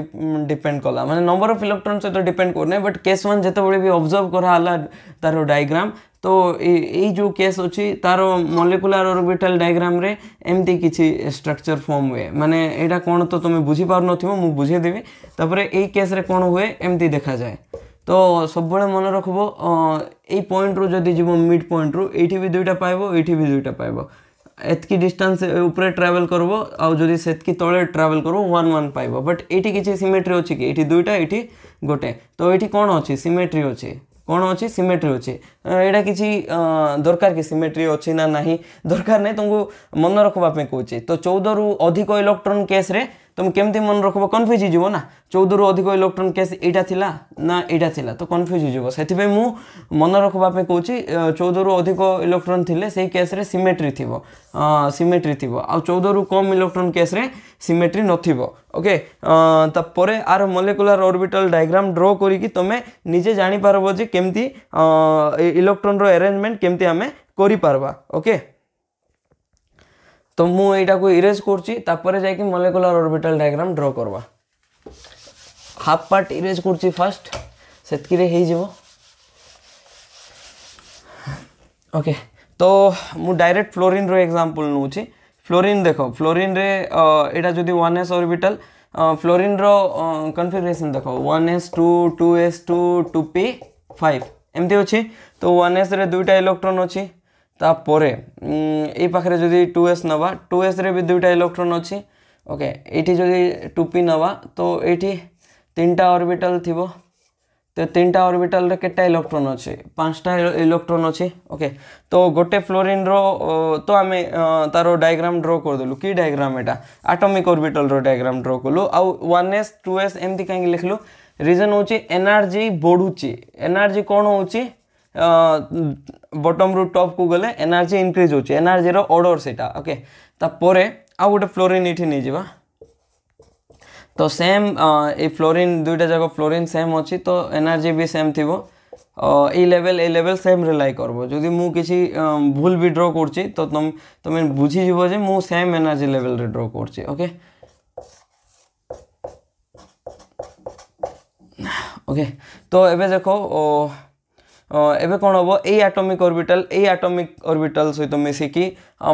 डिपेंड कला माने नंबर ऑफ इलेक्ट्रॉन से तो डिपेंड करने बट केस 1 जते बळे भी ऑब्जर्व करा हला तारो डायग्राम तो ए जो केस होची तारो मॉलिक्यूलर ऑर्बिटल डायग्राम रे एमती किछि स्ट्रक्चर फॉर्म हुए माने एटा कोन तो तुम बुझी पार नथिबो मु बुझे देबी तापरे ए केस रे कोन हुए एमती देखा जाए तो सब बळे मन रखबो ए पॉइंट रो जदी जीवो मिड पॉइंट रो एठी भी दुईटा पाइबो एठी भी दुईटा पाइबो एतकी डिस्टेंस ऊपर ट्रैवल करबो आ जदी सेतकी तळे ट्रैवल करबो 1 1 पाइबो बट एठी किछि सिमेट्री अछि कि एठी दुईटा एठी गोटे तो एठी कोन अछि सिमेट्री अछि कौन अच्छी सिमेट्री अच्छी एटा किसी दरकार कि सिमेट्री अच्छी ना नहीं दरकार नहीं तुमको मन रखवाई कहे तो 14 रु अधिक इलेक्ट्रॉन केस रे तुम केमती मन रखब कन्फ्यूज हो ना 14 रु अधिक इलेक्ट्रॉन केस एटा थिला ना एटा थिला तो कन्फ्यूज हो से मु मन रखवाई कहे 14 रु अधिक इलेक्ट्रॉन थिले से केस रे सिमेट्री थिबो आ 14 रु कम इलेक्ट्रॉन केस रे सिमेट्री नथिबो ओके तापरे आर मॉलिक्यूलर ऑर्बिटल डायग्राम ड्रॉ करी तमे निजे जानि पारबो जे केमती इलेक्ट्रॉन रो अरेंजमेंट केमती हमें करि पारबा ओके तो मु एटा को इरेज करछि तापरे जाय कि मॉलिक्यूलर ऑर्बिटल डायग्राम ड्रॉ करबा हाफ पार्ट इरेज करछि फर्स्ट सेतकी रे हे जेबो ओके तो मु डायरेक्ट फ्लोरीन रो एग्जांपल नउची फ्लोरीन देखो फ्लोरीन रे एटा जदी 1s ऑर्बिटल फ्लोरीन रो कॉन्फ़िगरेशन देखो 1s2 2s2 2p5 एमती अछि तो 1s रे दुईटा इलेक्ट्रॉन अछि तापरे ए पाखरे जदी 2s नवा 2s रे भी दुईटा इलेक्ट्रॉन अछि ओके एठी जदी 2p नवा तो एठी तीनटा ऑर्बिटल थिबो तो तीनटा ऑर्बिटल रे केटा इलेक्ट्रॉन अछि पांचटा इलेक्ट्रॉन अछि ओके तो गोटे फ्लोरीन रो तो आमे तारो डायग्राम ड्रा कर देलु की डायग्राम एटा एटॉमिक ऑर्बिटल रो डायग्राम ड्रा करलु आ 1s 2s एमती काहे लिखलु रीजन होची एनर्जी बढ़ुची एनर्जी कोन होची बॉटम रू टॉप को गले एनर्जी इंक्रीज होची एनर्जी रो ऑर्डर सेटा ओके ता परे आ गोटे फ्लोरीन इठी नै जिबा तो सेम ए फ्लोरीन दुईटा जगह फ्लोरीन सेम अच्छी तो एनर्जी भी सेम थी ए लेवल सेम रिलाई करबो जदि मु किसी भूल भी ड्रॉ करछि तो तुम बुझी जीवो जे मु same energy level ray draw करछि ओके ओके तो एबे देखो एबे कोन होबो ए एटॉमिक ऑर्बिटल सहित मिसिकी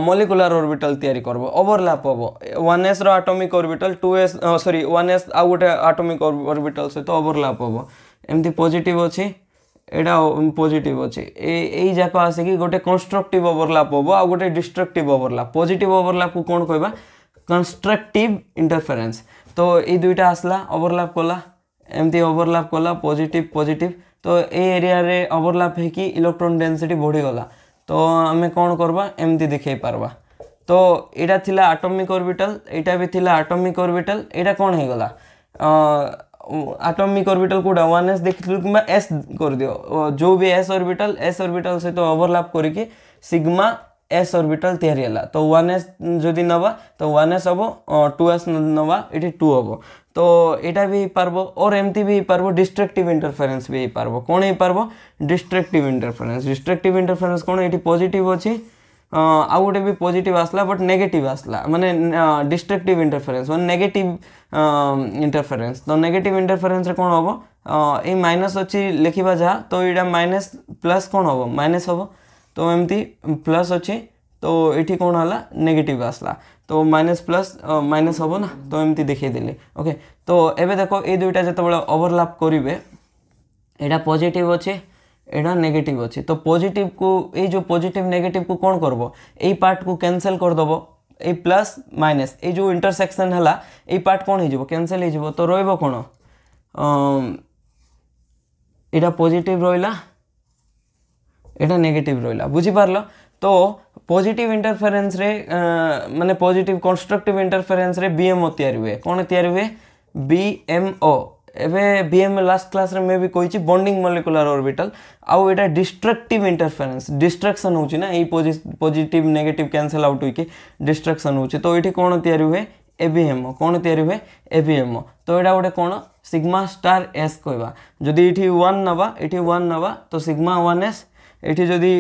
मॉलिक्यूलर ऑर्बिटल तयारी करबो ओवरलैप होबो 1s रो atomic orbital 2s sorry 1s आ गोटे एटॉमिक ऑर्बिटल सहित ओवरलैप होबो एमती पॉजिटिव अछि एडा पॉजिटिव अछि ए जाको आसे कि गोटे कंस्ट्रक्टिव ओवरलैप होबो आ गोटे डिस्ट्रक्टिव ओवरलैप पॉजिटिव ओवरलैप को कोन कहबा कंस्ट्रक्टिव इंटरफेरेंस तो ए दुईटा आसला ओवरलैप कोला एमती ओवरलैप कोला पॉजिटिव पॉजिटिव तो ए एरिया रे ओवरलैप है कि इलेक्ट्रॉन डेंसिटी बढ़ी गला तो आमे कोन करबा एमती दिखाई पारबा तो एटा थिला एटॉमिक ऑर्बिटल एटा भी थिला एटॉमिक ऑर्बिटल एटा कोन हे गला एटॉमिक ऑर्बिटल कोडा 1s देखिलु किबा s कर दियो जो भी s ऑर्बिटल से तो ओवरलैप करके सिग्मा s ऑर्बिटल तयारी हला तो 1s जदी नबा तो 1s हबो 2s नबा एटी 2 हबो तो एटा भी पारबो और एमती भी पारबो डिस्ट्रक्टिव इंटरफेरेंस भी पारबो कोन हे पारबो डिस्ट्रक्टिव इंटरफेरेंस कोन एटी पॉजिटिव अछि आ गोटे भी पॉजिटिव आसला बट नेगेटिव आसला माने डिस्ट्रक्टिव इंटरफेरेंस माने नेगेटिव इंटरफेरेंस तो नेगेटिव इंटरफेरेंस रे कोन होबो ए माइनस अछि लिखिबा जा तो एटा माइनस प्लस कोन होबो माइनस होबो तो एमती प्लस अछि तो एठी कोन हला नेगेटिव आसला तो माइनस प्लस माइनस होबो ना तो एमती देखै देले ओके तो एबे देखो ए दुईटा जतबेला ओवरलैप करिवे एटा पॉजिटिव अछि एटा नेगेटिव अछि तो पॉजिटिव को ए जो पॉजिटिव नेगेटिव को कोन करबो ए पार्ट को कैंसिल कर दबो ए प्लस माइनस ए जो इंटरसेक्शन हला ए पार्ट कोन हे जबो कैंसिल हे जबो तो रहइबो कोन एटा पॉजिटिव रहिला एटा नेगेटिव रहिला बुझी पारलो तो पॉजिटिव इंटरफेरेंस रे माने पॉजिटिव कंस्ट्रक्टिव इंटरफेरेंस रे बीएमओ तयारी हुए कोन तयारी हुए बीएमओ एबे बीएम लास्ट क्लास रे मैं भी कहिछि बॉन्डिंग मॉलिक्यूलर ऑर्बिटल आउ एटा डिस्ट्रक्टिव इंटरफेरेंस डिस्ट्रक्शन होछि ना ए पॉजिटिव नेगेटिव कैंसिल आउट होई के डिस्ट्रक्शन होछि तो एठी कोन तयारी हुए एबीएमओ कोन तयारी हुए एबीएमओ तो एटा गोटे कोन सिग्मा स्टार एस कहबा जदी एठी 1 नबा तो सिग्मा 1s एठी जदी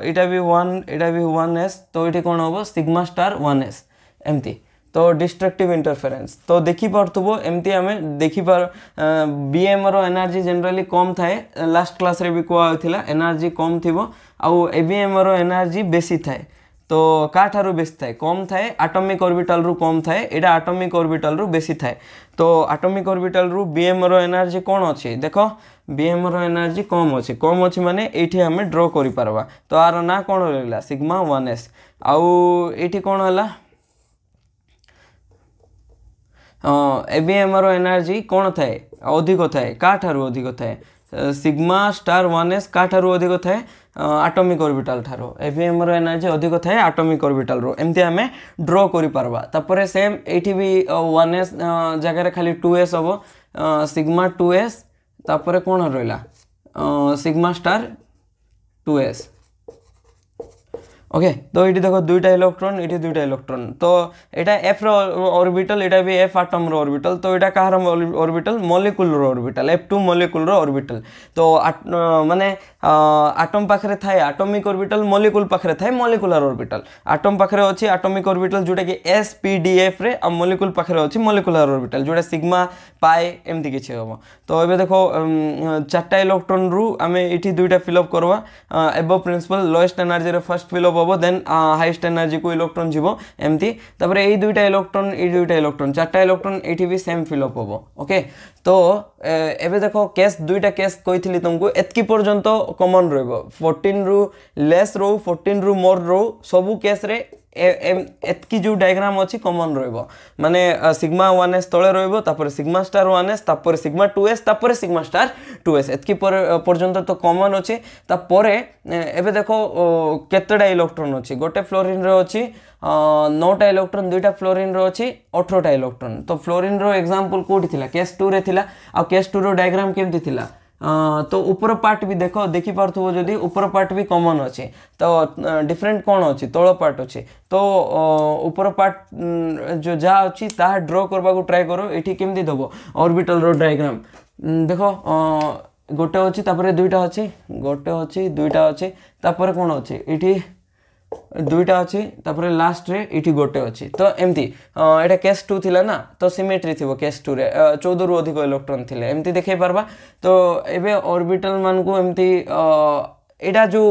एटा भी 1s तो एठी कोन होबो सिग्मा स्टार 1s एमती तो डिस्ट्रक्टिव इंटरफेरेंस तो देखि परथबो एमती हमें देखि पर बीएम रो एनर्जी जनरली कम थाए लास्ट क्लास रे भी कोआ थिला एनर्जी कम थिबो आ एबीएम रो एनर्जी बेसी थाए तो का ठारू बेसी थाए कम थाए एटॉमिक ऑर्बिटल रु कम थाए एटा एटॉमिक ऑर्बिटल रु बेसी थाए तो एटॉमिक ऑर्बिटल रु बीएम रो एनर्जी कोन अछि देखो बीएम रो एनर्जी कम अछि माने एठी हमें ड्रॉ करि परबा तो आर ना कोन रहला सिग्मा 1s आउ एठी कोन हला एबीएम रो एनर्जी कोन थाए अधिक थाए का ठारू अधिक थाए सिग्मा स्टार 1s का ठारू अधिक थाए एटॉमिक ऑर्बिटल ठारू एबीएम रो एनर्जी अधिक थाए एटॉमिक ऑर्बिटल रो एमती हमें ड्रॉ करि परबा तापरे सेम एठी भी 1s जगह रे खाली 2s होबो सिग्मा 2s तापरे कोन रहला सिग्मा स्टार 2s ओके तो ये देखो दुईटा इलेक्ट्रॉन ये दुईटा इलेक्ट्रॉन तो यहाँ एफ ऑर्बिटल यहाँ भी एफ आटम ऑर्बिटल तो यहाँ कहार orbital molecule orbital F2 molecule orbital तो माने आटम पाखरे थाए एटॉमिक ऑर्बिटल मॉलिक्यूल पाखरे थाए मॉलिक्यूलर ऑर्बिटल आटम पाखरे अछि एटॉमिक ऑर्बिटल जोटा कि SPDF रे आ मॉलिक्यूल पाखरे अछि मॉलिक्यूलर ऑर्बिटल जोटा सिग्मा पाई एमती किछि होबो तो एबे देखो चारटा इलेक्ट्रॉन रु आमे इठी दुईटा फिल अप करवा एबो प्रिंसिपल लोएस्ट एनर्जी रे फर्स्ट फिल अप होबो देन हाईएस्ट एनर्जी को इलेक्ट्रॉन जीवो एमती तापर एई दुईटा इलेक्ट्रॉन चारटा इलेक्ट्रॉन एठी भी सेम फिल अप होबो ओके तो एबे देखो केस दुईटा केस कहिथिली तुमको एतकी पर्यंत कॉमन रहबो 14 रु लेस रो 14 रु मोर रो सबु केस रे एतकी जो डायग्राम अछि कॉमन रहबो माने सिग्मा 1s तळे रहबो तापर सिग्मा स्टार 1s तापर सिग्मा 2s तापर सिग्मा स्टार 2s एतकी पर्यंत तो कॉमन अछि तापर एबे देखो केतेडा इलेक्ट्रॉन अछि गोटे फ्लोरीन रो अछि 9टा इलेक्ट्रॉन दुईटा फ्लोरीन रो अछि 18टा इलेक्ट्रॉन तो फ्लोरीन रो एग्जांपल कोठी थिला केस 2 रे थिला आ केस 2 रो डायग्राम केमती थिला तो ऊपर पार्ट भी देखो देखि पारथुबो जदी ऊपर पार्ट भी कॉमन अछि तो डिफरेंट कोन अछि तळ पार्ट अछि तो ऊपर पार्ट जो जा अछि ता ड्रा करबा को ट्राई करो एठी केमती दबो ऑर्बिटल रो डायग्राम देखो गोटे अछि तापर दुईटा अछि गोटे अछि दुईटा अछि तापर कोन अछि एठी दुईटा अछि तापर लास्ट रे एठी गोटे अछि तो एमती एटा केस 2 थिला ना तो सिमेट्री थिबो केस 2 रे 14 रु अधिक इलेक्ट्रॉन थिले एमती देखे परबा तो एबे ऑर्बिटल मान को एमती एटा जो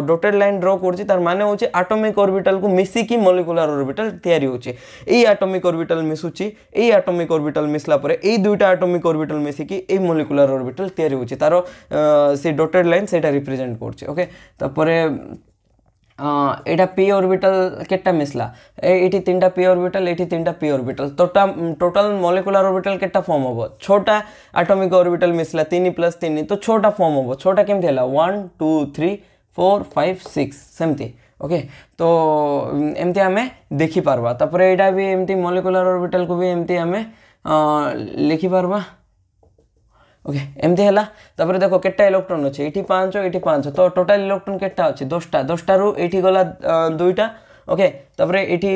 डॉटेड लाइन ड्रा करछि तार माने होछि एटॉमिक ऑर्बिटल को मिसी की मॉलिक्यूलर ऑर्बिटल तयारी होछि एई एटॉमिक ऑर्बिटल मिसुछि एई एटॉमिक ऑर्बिटल मिसला परे एई दुईटा एटॉमिक ऑर्बिटल मिसी की एई मॉलिक्यूलर ऑर्बिटल तयारी होछि तारो से डॉटेड लाइन सेटा रिप्रेजेंट करछि ओके तापरे एटा p ऑर्बिटल केटा मिसला एठी तीनटा p ऑर्बिटल एठी तीनटा p orbital total molecular orbital केटा फॉर्म होबो छोटा एटॉमिक ऑर्बिटल मिसला 3 + 3 तो छोटा फॉर्म होबो छोटा केमथि हला 1 2 3 4 5 6 सेमती ओके तो एमती हमें देखि पारबा तापर एटा भी एमती मॉलिक्यूलर ऑर्बिटल को भी एमती हमें लिखि पारबा ओके एमती हला तापर देखो केटा इलेक्ट्रॉन अछि एठी 5 तो टोटल इलेक्ट्रॉन केटा अछि 10टा रु एठी गला दुईटा ओके तापर एठी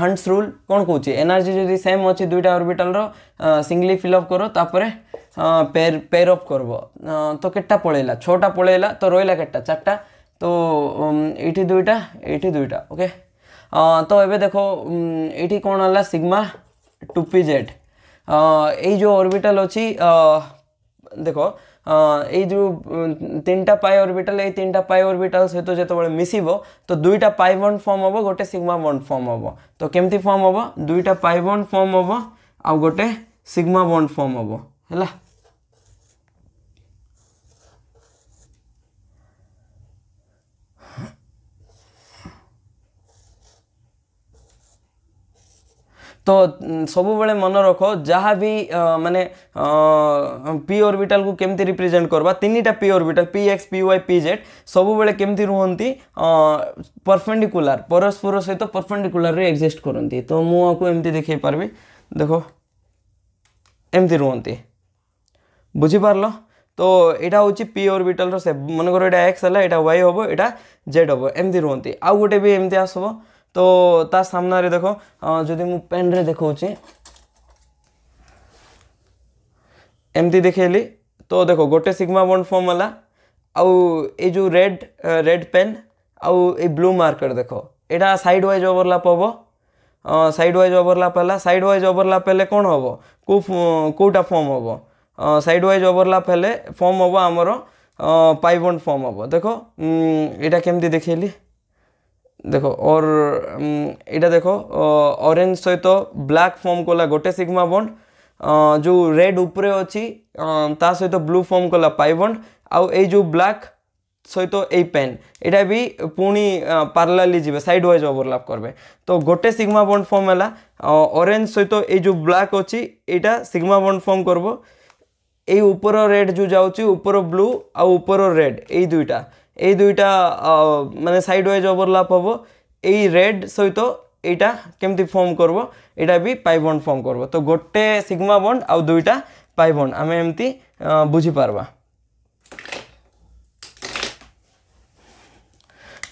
हंट्स रूल कोन कहूची एनर्जी जदी सेम अछि दुईटा ऑर्बिटल रो सिंगली फिल अप करो तापर पेयर अप करबो तो केटा पळेला छोटा पळेला तो रोइला केटा चारटा तो एठी दुईटा ओके तो एबे देखो एठी कोन हला सिग्मा 2pz ए जो ऑर्बिटल अछि देखो ये जो तीनटा पाई ऑर्बिटल ये तीनटा पाई ऑर्बिटल सहित जते बळे मिसिबो तो दुईटा पाई बॉन्ड फॉर्म होबो गोटे सिग्मा बॉन्ड फॉर्म होबो तो केमती फॉर्म होबो दुईटा पाई बॉन्ड फॉर्म होबो आ गोटे सिग्मा बॉन्ड फॉर्म होबो हैला तो सब बेले मन रख जहाँ भी माने p ऑर्बिटल को केमती रिप्रेजेंट करबा तीनटा p orbital px py pz सब बेले केमती रुहंती परपेंडिकुलर परस्पर सहित परपेंडिकुलर रे एग्जिस्ट करंती तो मु आपको एमती देखै पारबी देखो एमती रुहंती बुझी पारलो तो एटा होची p ऑर्बिटल रो से मन करो एटा x हला एटा y होबो एटा z होबो एमती रुहंती आ गोटे भी एमती आसबो तो ता सामना रे देखो जदि मु पेन रे देखौची एमती देखेली तो देखो गोटे सिग्मा बॉन्ड फॉर्म हला आउ ए जो रेड पेन आउ ए ब्लू मार्कर देखो एटा साइड वाइज ओवरलैप होबो साइड वाइज ओवरलैप हला साइड वाइज ओवरलैप हेले कोन होबो कोटा फॉर्म होबो साइड वाइज ओवरलैप हेले फॉर्म होबो हमरो पाई बॉन्ड फॉर्म होबो देखो एटा केमती देखेली देखो और एटा देखो ऑरेंज सहित ब्लैक फॉर्म कोला गोटे सिग्मा बॉन्ड जो रेड ऊपर अछि ता सहित blue form Cola pi bond आउ ए जो ब्लैक सहित ए पेन एटा भी पुणी पैरेलली जिवे साइड वाइज ओवरलैप करबे तो गोटे सिग्मा बॉन्ड फॉर्म हला ऑरेंज सहित ए जो ब्लैक अछि एटा सिग्मा बॉन्ड फॉर्म करबो ए ऊपर रेड जो जाउची ऊपर ब्लू आ ऊपर रेड ए दुईटा माने साइड वाइज ओवरलैप होबो ए रेड सहित एटा केमती फॉर्म करबो एटा भी पाई बॉन्ड फॉर्म करबो तो गोटे सिग्मा बॉन्ड आ दुईटा पाई बॉन्ड आमे एमती बुझी पारबा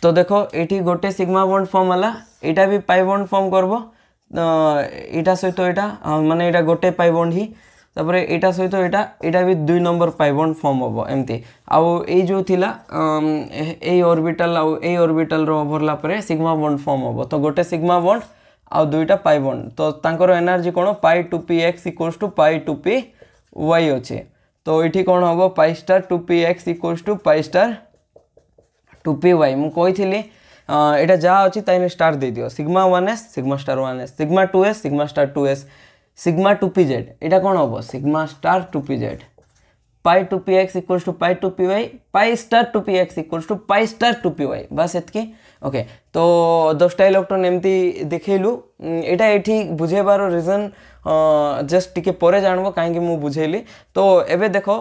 तो देखो ये गोटे सिग्मा बॉन्ड फॉर्म है, यहाँ भी पाई बॉन्ड फॉर्म करब, यहाँ सहित यहाँ माने यहाँ गोटे पाई बॉन्ड ही, तापर यहाँ सहित यहाँ भी 2 नंबर पाई बॉन्ड फॉर्म हम एमती आउ ये जो थिला ए ऑर्बिटल आउ ए ऑर्बिटल रो ओवरलैप रे सिग्मा बॉन्ड फॉर्म हम। तो गोटे सिग्मा बॉन्ड आउ दुईटा पाई बॉन्ड, तो तांकर एनर्जी कोन pi 2px equals to pi 2py अच्छे। तो ये कौन हम pi star 2px equals to pi star 2py मुझे कही यहाँ जहाँ अच्छी ताइन स्टार दे दियो sigma 1s sigma star 1s sigma 2s sigma star 2s sigma 2pz यहाँ कौन हम sigma star 2pz pi 2px equals to pi 2py pi star 2px equals to pi star 2py बस एतकी। ओके तो 10टा electron एमती देखलु यहाँ ये बुझेबार reason just टिके परे जानबो कहीं मु बुझेली। तो एबे देखो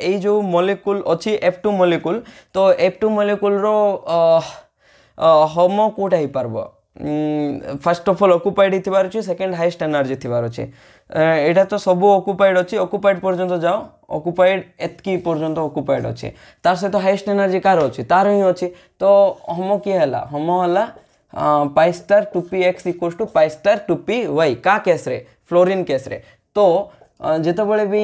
ये जो मॉलिक्यूल अच्छी F2 मॉलिक्यूल, तो F2 मॉलिक्यूल रो होमो कोटा ही पारबो फर्स्ट ऑफ ऑल ऑक्युपाइड ही थिबार अछि, सेकंड हाईएस्ट एनर्जी थिबार अछि। एटा तो सब ऑक्युपाइड अछि, ऑक्युपाइड पर्यंत जाओ ऑक्युपाइड एतकी पर्यंत ऑक्युपाइड अछि, तार सहित हाईएस्ट एनर्जी कार अछि तार ही अछि। तो होमो की हला होमो हला pi star 2px equals to pi star 2py का केस रे फ्लोरीन केस रे। तो जितेबाला भी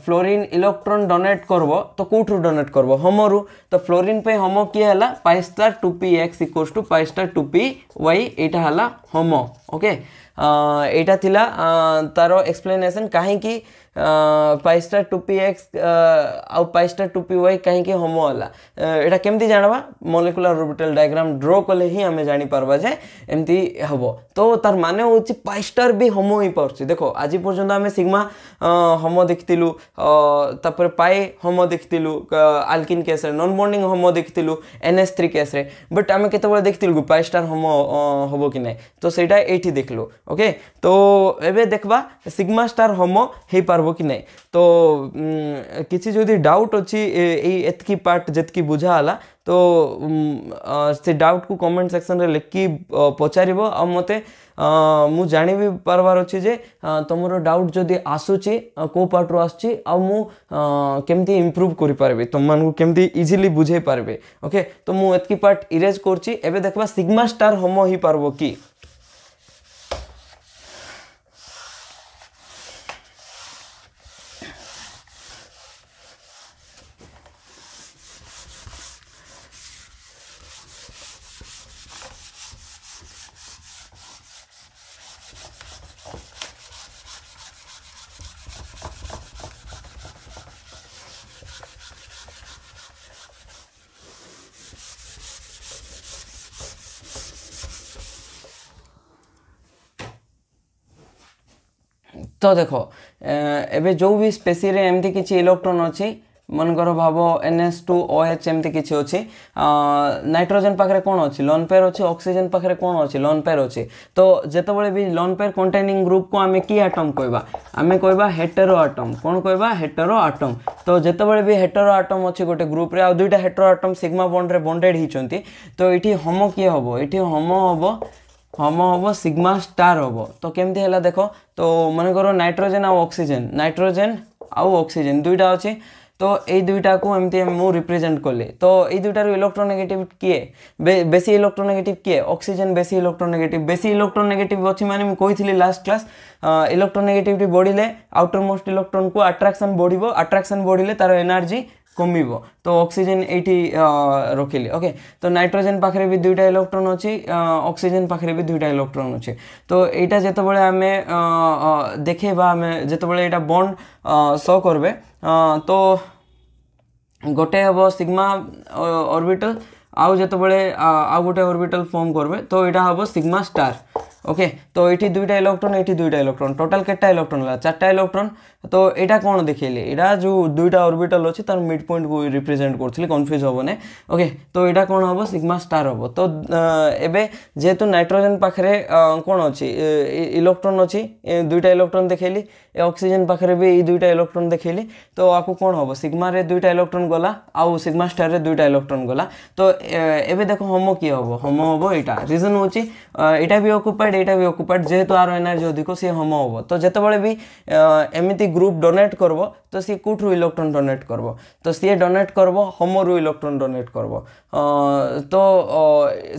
फ्लोरीन इलेक्ट्रॉन डोनेट करबो तो कोठरू डोनेट करबो होमोरू। तो फ्लोरीन पे होमो की हला pi star 2px equals to pi star 2py एटा हला होमो। ओके एटा थिला तारो एक्सप्लेनेशन कहीं पाई स्टार 2px आउ पाई स्टार 2py कहीं होमो हला एटा केमती जानबा मॉलिक्यूलर ऑर्बिटल डायग्राम ड्रॉ कले ही हमें जानी पारबा जे एमती हबो। तो तार माने होची पाई स्टार भी होमो ही परछि। देखो आज पर्यंत हमें सिग्मा होमो देखतिलु, तापर पाई होमो देखतिलु अल्किन केस रे, नॉन बॉन्डिंग होमो देखतिलु NH3 केस रे, बट हमें केतेबेले देखतिलु पाई स्टार होमो हबो कि नै, तो सेटा एठी देखलु। ओके तो एबे देखबा सिग्मा स्टार होमो हे पारबो कि नै। तो किसी जदि डाउट अच्छी एतकी पार्ट जेतकी बुझा हला तो से डाउट को कमेंट सेक्शन रे लिखी पचारिबो आ मते मु जानि भी पारबार अछि जे तमरो डाउट जदि आसुची को पार्ट रो आसुची आ मु केमती इंप्रूव करि पारबे तुम मान को केमती इजीली बुझे पारबे। ओके तो मु एतकी पार्ट इरेज करछि। एबे देखबा सिग्मा स्टार होमो ही पारबो की। तो देखो एबे जो भी स्पेसी रे एमती किछि इलेक्ट्रॉन अछि मनकर भाव NH2OH एमती किछि अछि, नाइट्रोजन पाखरे कोन अछि लोन पेयर अछि, ऑक्सीजन पाखरे कोन अछि लोन पेयर अछि। तो जेतेबेले भी लोन पेयर कंटेनिंग ग्रुप को आमे की एटम कहबा आमे कहबा हेटेरो एटम। कोन कहबा हेटेरो एटम। तो जेतेबेले भी हेटेरो एटम अछि गोटे ग्रुप रे आ दुईटा हेटेरो एटम सिग्मा बॉन्ड रे बॉन्डेड हिचंती, तो एठी होमो की हबो एठी होमो हबो सिग्मा स्टार हबो। तो केमती हैला देखो, तो मन करो नाइट्रोजन आउ ऑक्सीजन दुईटा अछि, तो ये दुईटा को एमती मु रिप्रेजेंट कले। तो ये दुईटार इलेक्ट्रोनेगेटिव किए बेसी इलेक्ट्रोनेगेटिव किए ऑक्सीजन बेसी इलेक्ट्रोनेगेटिव अछि माने मु कहिथिली लास्ट क्लास इलेक्ट्रोनेगेटिविटी बढ़िले आउटर मोस्ट इलेक्ट्रॉन को अट्रैक्शन बढ़िबो, अट्रैक्शन बढ़िले तार एनर्जी कमिबो। तो ऑक्सीजन एठी रखिली। ओके तो नाइट्रोजन पाखरे भी दुईटा इलेक्ट्रॉन अछि, ऑक्सीजन पाखरे भी दुईटा इलेक्ट्रॉन अछि। तो एटा जेतेबेले हमें देखेबा हमें जेतेबेले एटा बॉन्ड शो करबे तो गोटे हबो सिग्मा ऑर्बिटल आउ जेतेबेले आउ गोटे ऑर्बिटल फॉर्म करबे तो एटा हबो सिग्मा स्टार। ओके तो ये दुईटा इलेक्ट्रॉन टोटल केटा इलेक्ट्रॉन है 4टा इलेक्ट्रॉन। तो यहाँ कौन देखिए यहाँ जो दुईटा ऑर्बिटल अच्छी तार मिड पॉइंट को रिप्रेजेंट करी कन्फ्यूज हम ना। ओके तो यहाँ कौन हम सिग्मा स्टार हम। तो एबे जेहेतु नाइट्रोजन पाखे कौन अच्छी इलेक्ट्रॉन अच्छी दुईटा इलेक्ट्रॉन देखली, ऑक्सीजन पाखे भी ये दुईटा इलेक्ट्रॉन देखली, तो आपको कौन हम सिग्मा रे दुईटा इलेक्ट्रॉन गला आउ सिग्मा स्टार रे दुईटा इलेक्ट्रॉन गला। तो एबे देखो होमो किए हम, होमो हम यहाँ रीजन हूँ यहाँ भी ऑक्युपाइड अकुपाइड एटा भी अकुपाइड जेहेतु आर एनर्जी अधिक सी होमो हम तो जिते भी एमती ग्रुप डोनेट करब तो सी कौटू इलेक्ट्रॉन डोनेट करब तो सी डोनेट करब होमो रु इलेक्ट्रॉन डोनेट करब तो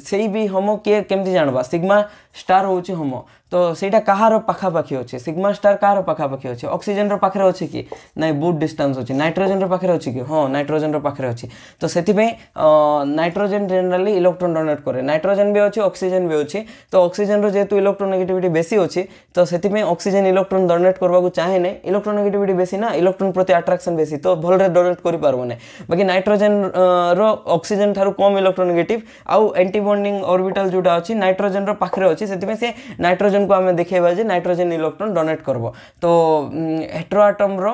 से भी होमो किए केमती जानवा सिग्मा स्टार होची होमो तो सेटा कहार पाखापाखी अच्छे सिग्मा स्टार कहार पाखापाखी अच्छे ऑक्सीजन पाखे अच्छे कि ना बहुत डिस्टेंस अच्छी नाइट्रोजन पाखे अच्छे कि हाँ नाइट्रोजन पाखे अच्छी तो से नाइट्रोजन जनरली इलेक्ट्रॉन डोनेट करे नाइट्रोजन भी अच्छे ऑक्सीजन भी अच्छी तो ऑक्सीजन जेहेतु इलेक्ट्रोनेगेटिविटी बेसी अच्छी तो से ऑक्सीजन इलेक्ट्रॉन डोनेट करने को चाहे ना इलेक्ट्रोनेगेटिविटी बेसी ना इलेक्ट्रॉन प्रति अट्राक्शन बेसी तो भलरे डोनेट कर पारबो ना बाकी नाइट्रोजन रो ऑक्सीजन ठारू कम इलेक्ट्रोनेगेटिव आउ एंटी बॉन्डिंग ऑर्बिटल जोटा अच्छी नाइट्रोजन रो पाखरे अच्छी से नाइट्रोजन को आम देखा जे नाइट्रोजन इलेक्ट्रॉन डोनेट करब तो हेटेरो आटम रो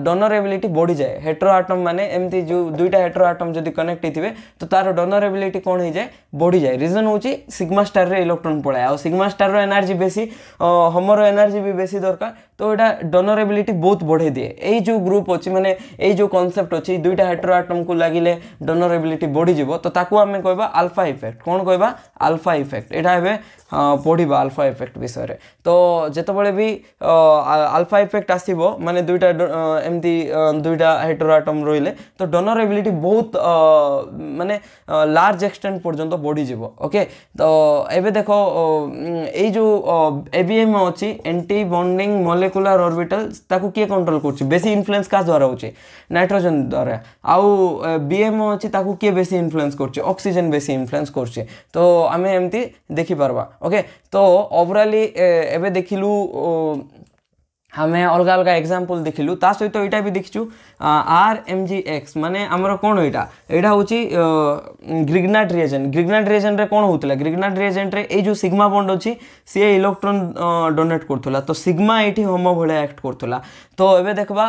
डोनर एबिलिटी बढ़ी जाए हेटेरो आटम माने एमती जो दुईटा हेटेरो आटम जदि कनेक्ट होते तो तार डोनर एबिलिटी कौन हो जाए बढ़ी जाए रीजन हूँ सिग्मा स्टार रे इलेक्ट्रॉन पलाए आ सिग्मा स्टार रो एनर्जी बेसी होमो रो एनर्जी भी बेसी दरकार तो यहाँ डोनर एबिलिटी बहुत बढ़े दिए यही जो ग्रुप अच्छी माने यही जो कॉन्सेप्ट अच्छी दुईटा हेटेरो आटम को लगिले डोनर एबिलिटी बढ़ी जीवो तो ताकू आमे कहबा अल्फा इफेक्ट कौन कहबा अल्फा इफेक्ट एटा एबे पढ़ा अल्फा इफेक्ट विषय तो जितेबाला भी अल्फा इफेक्ट आसो माने दुईटा एमती दुईटा हेटेरो आटम रहिले तो डोनर एबिलिटी बहुत माने लार्ज एक्सटेंट पर्यंत बढ़ी जीवो ओके तो एबे देखो ये जो एबीएम अच्छी एंटी बॉन्डिंग मॉलिक्यूलर ऑर्बिटल ताकू किए कंट्रोल करछि बेसी इन्फ्लुएंस का द्वारा होछि नाइट्रोजन द्वारा आउ बीएमओ अच्छी ताकू किए बेसी इन्फ्लुएंस करछि ऑक्सीजन बेसी इन्फ्लुएंस करछि तो आमे एमती देखि पारबा ओके तो ओवरऑली एबे देखिलु हमें अलग अलग एग्जांपल देखिलु ता सहित एटा भी देखिछु RMGX माने हमर कोन एटा एटा होची ग्रिग्नाट रिएजेंट रे कोन होतला ग्रिग्नाट रिएजेंट रे ए जो सिग्मा बॉन्ड अछि से इलेक्ट्रॉन डोनेट करथला तो सिग्मा एठी होमो भले एक्ट करथला तो एबे देखबा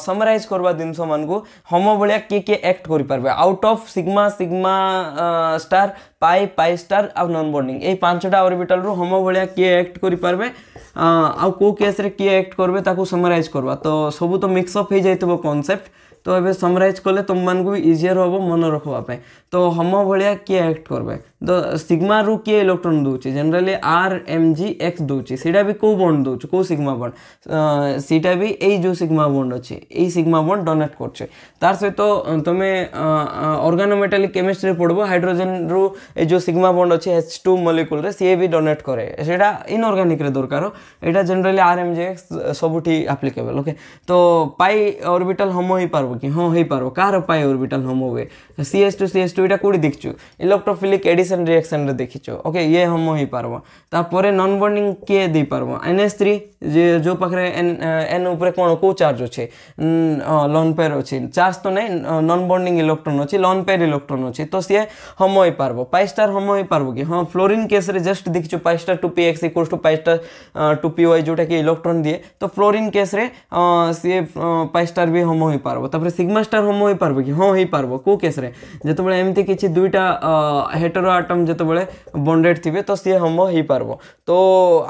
समराइज करबा दिनस मान को होमो भले के एक्ट करि पारबे out of sigma star pi star आ नॉन बॉन्डिंग ए पांचटा ऑर्बिटल रो होमो भले के एक्ट करि पारबे आउ को केस रे किए एक्ट करबे ताकू समराइज करबा तो सब तो मिक्सअप हो जाइतबो कॉन्सेप्ट तो एबे समराइज कले तुम मान को भी इजियर होबो मन रखबा पे तो होमो भलिया किए एक्ट करबे तो सिग्मा रु किए इलेक्ट्रॉन दोची जनरली RMGX दोची सेटा भी को बॉन्ड दोची को सिग्मा बॉन्ड सेटा भी ए जो सिग्मा बॉन्ड अछि ए सिग्मा बॉन्ड डोनेट करछे तार सहित तो तमे ऑर्गेनोमेटालिक केमिस्ट्री पढबो हाइड्रोजन रु ए जो सिग्मा बॉन्ड अछि H2 मॉलिक्यूल रे से भी डोनेट करे सेटा इनऑर्गेनिक रे दरकार एटा जनरली RMGX सबुठी एप्लीकेबल ओके तो पाई ऑर्बिटल होमो ही पारबो कि हां हे पारबो कार पाई ऑर्बिटल होमो हुए CH2 एटा कोडी देखछु इलेक्ट्रोफिलिक एडिशन रिएक्शन रे देखिछु ओके ये होमो ही पारबो तापरे नॉन बॉन्डिंग के दे पारबो NH3 जे जो पाखरे N ऊपर कोन को चार्ज अछि लोन पेयर अछि चार्ज तो नै नॉन बॉन्डिंग इलेक्ट्रॉन अछि लोन पेयर इलेक्ट्रॉन अछि तो से होमो ही पारबो पाई स्टार होमो ही पारबो कि हां फ्लोरीन केस रे जस्ट देखिछु pi star 2px = pi star 2py जोटा कि इलेक्ट्रॉन दिए तो फ्लोरीन केस रे से पाई स्टार भी होमो ही पारबो तापर सिग्मा स्टार होमो ही पारबो कि हां ही पारबो को केस रे जेतबेले एमती किछि दुईटा हेटेरो आटम जेतबेले बॉन्डेड थिबे तो से होमो ही पारबो तो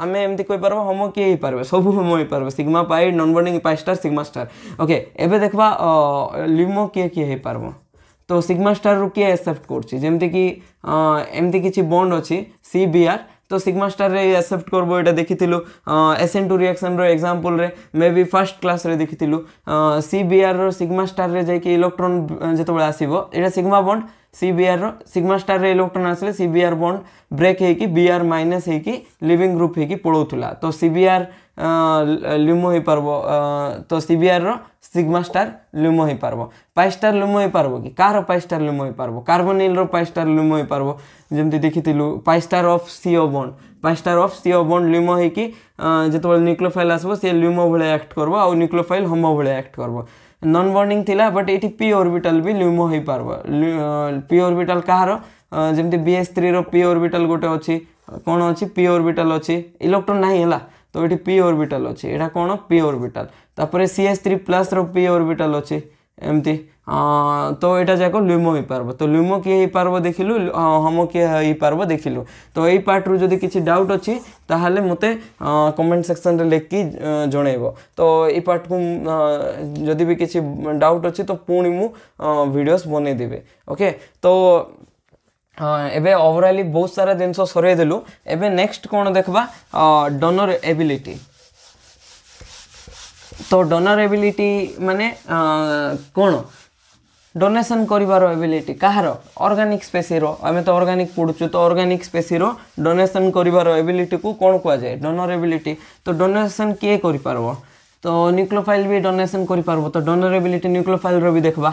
आमे एमती कोइ पारबो होमो के ही पारबो सब होमो ही पारबो sigma pi non bonding pi star sigma star okay एबे देखबा लिमो के ही पारबो तो सिग्मा स्टार रु के एक्सेप्ट करछि जेमति कि एमती किछि बॉन्ड अछि CBr तो सिग्मा स्टार रे एक्सेप्ट करबो एटा देखिथिलु SN2 रिएक्शन रो एग्जांपल रे मे बी फर्स्ट क्लास रे देखिथिलु CBr रो सिग्मा स्टार रे जाय कि इलेक्ट्रॉन जेतबेले आसीबो एटा सिग्मा बॉन्ड CBr रो सिग्मा स्टार रे इलेक्ट्रॉन आसले CBr बॉन्ड ब्रेक हे कि Br माइनस हे कि लिविंग ग्रुप हे कि पळोथुला तो CBr ल्यूमो ही पारबो तो CBr रो सिग्मा स्टार ल्यूमो ही पारबो पाई स्टार ल्यूमो ही पारबो कि कार पाई स्टार ल्यूमो ही पारबो कार्बोनिल रो पाई स्टार ल्यूमो ही पारबो जेमति देखिथिलु pi star of CO bond LUMO ही कि जेतबेले न्यूक्लियोफाइल आसबो से ल्यूमो भले एक्ट करबो आ न्यूक्लियोफाइल होमो भले एक्ट करबो नॉन बॉन्डिंग थिला बट एटी p ऑर्बिटल भी ल्यूमो ही पारबो p ऑर्बिटल कहारो जेमति BH3 रो p ऑर्बिटल गोटे अछि कोन अछि p ऑर्बिटल अछि इलेक्ट्रॉन नाही हला तो एटी p ऑर्बिटल अछि एटा कोन p ऑर्बिटल तापरे CH3+ रो p ऑर्बिटल अछि एमती तो एटा जाको ल्यूमो ही पारबो तो ल्यूमो के ही पारबो देखिलु होमो के ही पारबो देखिलु तो एई पार्ट रु जदी किछि डाउट अछि ताहाले मते कमेंट सेक्शन रे लिख कि जणैबो तो एई पार्ट को जदी भी किछि डाउट अछि तो पुणी मु वीडियोस बने देबे ओके तो एबे ओवरऑली बहुत सारा जिनस सरे देलु एबे नेक्स्ट कौन देखबा डोनर एबिलिटी। तो डोनर एबिलिटी माने कौन डोनेशन करिवार एबिलिटी कहार ऑर्गेनिक स्पेसी रो आमे तो ऑर्गेनिक पढुचु तो ऑर्गेनिक स्पेसी रो डोनेशन करिवार एबिलिटी को कौन कुआ जाए डोनर एबिलिटी। तो डोनेशन किए करि पारबो तो न्यूक्लियोफाइल भी डोनेशन करि पारबो तो डोनर एबिलिटी न्यूक्लियोफाइल रो भी देखबा